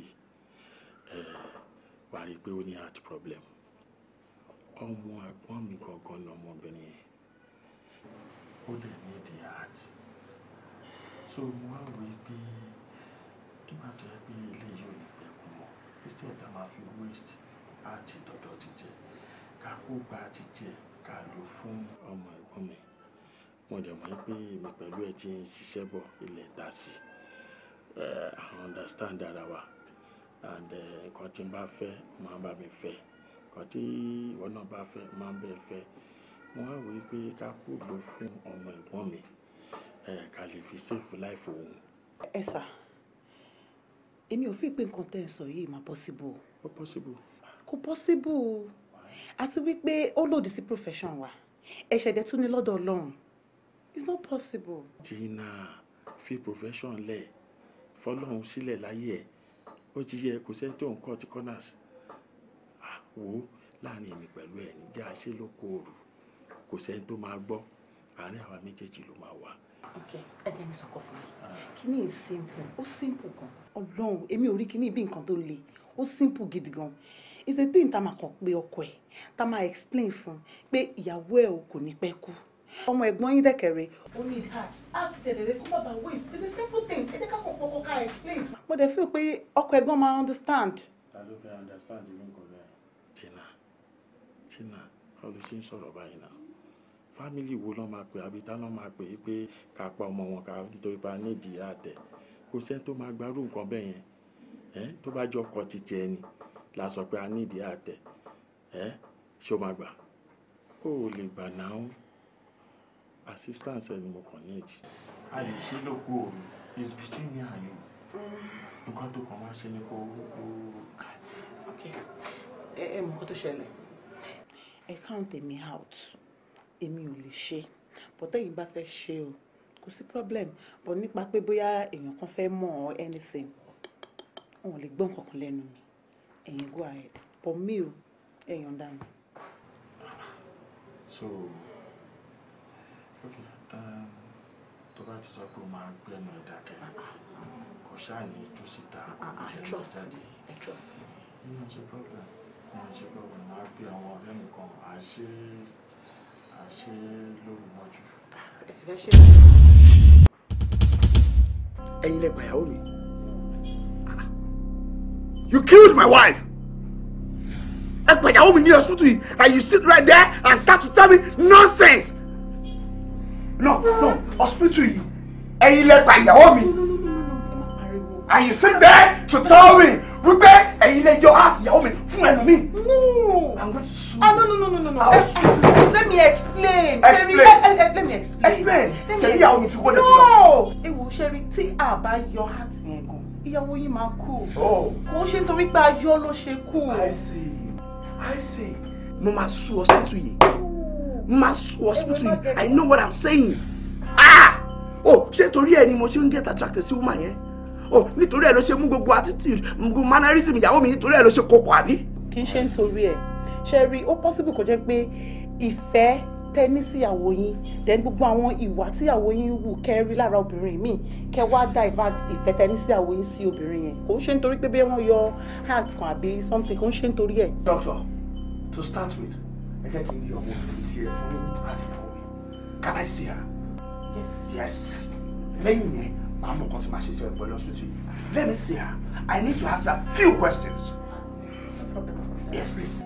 wà rí i pé ó ní heart problem. Ọmọ ẹ̀gbọ́n mi gangan ní ọmọbìnrin yẹn ó lè ní the heart. So mo wá wò ó pé nígbà tó yẹ pé ilé yìí ò ní pẹ́ kú mọ́ instead tá máa fi waste àti tọ̀dọ̀ títí ká kó gba títí ẹ̀ ká lò fún ọmọ ẹ̀gbọ́n mi. Mo dẹ̀ mọ̀ pé èmi pẹ̀lú ẹ̀ ti ń ṣiṣẹ́ bọ̀ ilẹ̀ ta sí I understand ara wa and nǹkan tí n bá fẹ́ máa bá mi fẹ́ nǹkan tí ìwọ náà bá fẹ́ máa bẹ́ẹ̀ fẹ́. Mo wá wò ó pé ká kó lò fún ọmọ ẹ̀gbọ́n mi ká lè fi save life òun. Ẹ sà èmi ò fi pé nǹkan tẹ́ ẹ sọ yìí máa possible. Ó possible. Kò possible àti wípé ó lòdì sí profession wa ẹ̀ṣẹ̀ dẹ̀ tún ní lọ́dọ̀ Ọlọ́run it's not possible. Tina fi profession lẹ̀ fọlọ́run sílẹ̀ láyé ẹ̀ ó ti yẹ kò sẹ́ni tó ń cut corners wò ó láàrin èmi pẹ̀lú ẹ̀ níjà ṣe ló kó òru kò sẹ́ni tó máa gbọ́ àárín àwa méjèèjì ló máa wà. ok ẹgbẹ́ mi sọ̀kọ̀ fún mi kíní is simple ó simple gan Ọlọ́run èmi ò rí kíní bí nǹkan tó le ó simple gidi gan it's a thing tá máa kàn pé ọkọ ẹ̀ tá máa explain fún pé ìyàwó ẹ̀ ò kò ní pẹ́ kú ọmọ ẹ̀gbọ́n yín dẹ̀kẹ̀rẹ̀ ó need heart tẹ̀lé kó má bàa waste it's a simple thing ẹ jẹ́ ká kọ̀ pọ̀kọ̀ ká explain. mo dẹ̀ feel pé ọkọ ẹ̀gbọ́n máa understand. ta ló fẹ́ understand ìlú nǹkan bẹ́ẹ̀. Tina báwo ló ṣe ń sọ̀rọ̀ báyìí náà fámìlì wo ló máa pè àbí tá ló máa pè é pé ká pa ọmọ wọn ká nítorí pa nídìí àtẹ kò sẹ́ni tó máa gbárù nǹkan bẹ́ẹ̀ yẹn tó bá jọ ọkọ títí ẹni la sọ pé a nídìí àtẹ ṣé o máa gbà ó lè gbà náà assistance ẹni mo kàn ní èjì a lè ṣe lóko òru it's between me and you nǹkan tó kàn máa ṣe ni kó. ok ẹ mọ̀ kó tó ṣẹlẹ̀ ẹ count èmi out èmi ò lè ṣe but ẹ̀yin bá fẹ́ ṣe o kò sí problem but nípa pé bóyá èèyàn kan fẹ́ mọ̀ or anything wọn ò lè gbọ́ nǹkan kan lẹ́nu mi ẹ̀yin go ahead but mi ò ẹ̀yàn dá mi. so okay tó bá ti sọ pé o máa gbẹ́nu ìdákẹ́ kò ṣáà ní tú síta. I trust you. No problem. Máa gbé àwọn ọ̀rẹ́ nìkan àṣẹ lóru mọ́jú. ẹ ti fẹ́ ṣe. ẹ̀yin lẹ pa ìyàwó mi. You killed my wife. ẹ pa ìyàwó mi ní hospital yìí and you sit right there and start to tell me nonsense. No, hospital yìí ẹ̀yin lẹ pa ìyàwó mi. And you sit there to tell me wípé ẹ̀yin lè yọ heart ìyàwó mi fún ẹnu mi. No. I'm going to sue. No. Let me explain. Let me explain. Explain. Ṣé ìyàwó mi ti wọ́n lẹ́tí lọ? No. Ewu Sherry tí a bá yọ heart yẹn gan, ìyàwó yín máa kú. Kò ṣe nítorí pé a yọ ló ṣe kú. I see. Mo máa sue hospital yìí. I know what I'm saying. Ṣé torí ẹ ni mo ṣe ń get attracted sí woman yẹn? Nítorí ẹ ló ṣe mú gbogbo attitude gbogbo mannerism ìyàwó mi nítorí ẹ ló ṣe kókó àbí. Kì í ṣe nítorí ẹ Sherry ó possible kó jẹ́ pé ìfẹ́ tẹ́ ní síyàwó yín then gbogbo àwọn ìwà tíyàwó yín wù kẹ́rí lára obìnrin míì kẹ́ wá divert ìfẹ́ tẹ́ ní síyàwó yín sí obìnrin yẹn kò ń ṣe nítorí pé bí wọ́n yọ heart kan àbí something kò ń ṣe nítorí ẹ. Doctor, to start with ẹ jẹ́ kí n yọ ọmọ mi tiẹ̀ fún àtìyàwó mi. Can I see her? Yes. Lẹ́yìn yẹn màá mọ̀ nǹkan tí màá ṣe sí ọ̀pọ̀ hospital. Let me see her. I need to ask her few questions. Yes, please.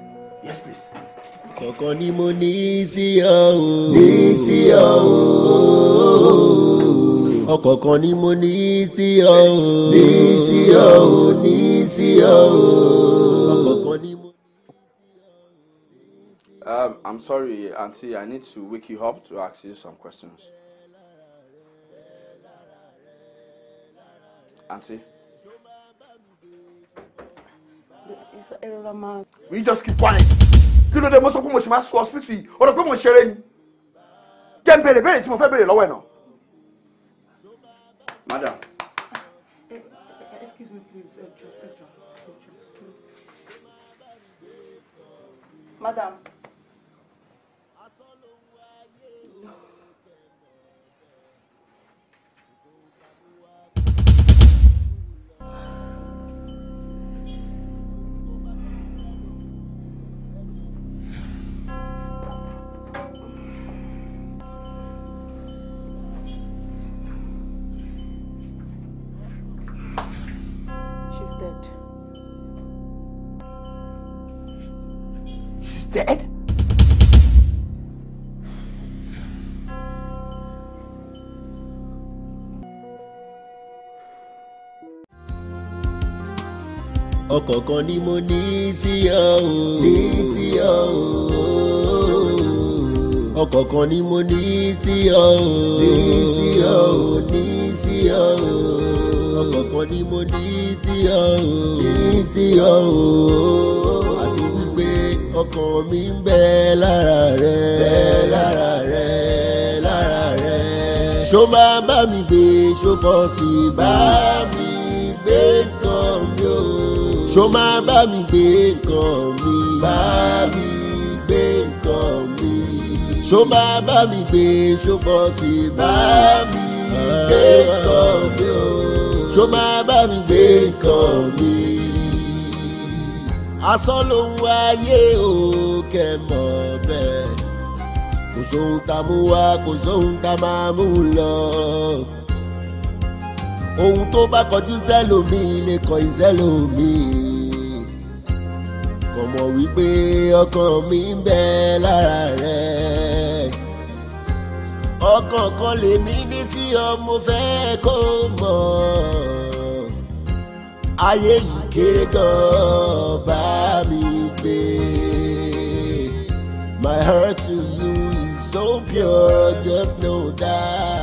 Kọ̀kan ni mo ní sí ọ o. Ọ̀kọ̀ọ̀kan ni mo ní sí ọ o. Ọ̀kọ̀ọ̀kan ni mo. I'm sorry, Auntie. I need to wake you up to ask you some questions. Auntie. Will you just keep quiet? Kí ló dé mo sọ pé mo ṣe máa sọ hospital yìí? O rò pé mo ń ṣeré ni? Jẹ́ n béèrè tí mo fẹ́ béèrè lọ́wọ́ ẹ̀ náà. Madam. Excuse me, please. Madam. She's dead? Ọ̀kọ̀ọ̀kan ni mo ní sí ọ o. Ọ̀kọ̀ọ̀kan ni mo ní sí ọ o. Ọ̀kọ̀ọ̀kan ni mo ní sí ọ o. Àti wípé ọkàn mi ń bẹ lára rẹ. Ṣó máa bá mi gbé ṣó bọ́ sí bá mi gbé nǹkan mi o. Ṣó máa bá mi gbé nǹkan mi. Ṣó máa bá mi gbé ṣó bọ́ sí bá mi gbé nǹkan mi o. Ṣó máa bá mi gbé nǹkan mi. Asán ló ń wáyé o kẹ́ mọ̀ bẹ́ẹ̀. Kò sóhun tá mú wá kò sóhun tá máa mú lọ. ohun tó bá kọjú sẹ́lòmíì lè kọ̀yìn sẹ́lòmíì. kò mọ̀ wípé ọkàn mi ń bẹ lára rẹ̀. ọkàn kan lèmi ní sí ọ mo fẹ́ kó mọ̀. ayé yìí kéré gan bá mi gbé. My heart to you is so pure, just know that.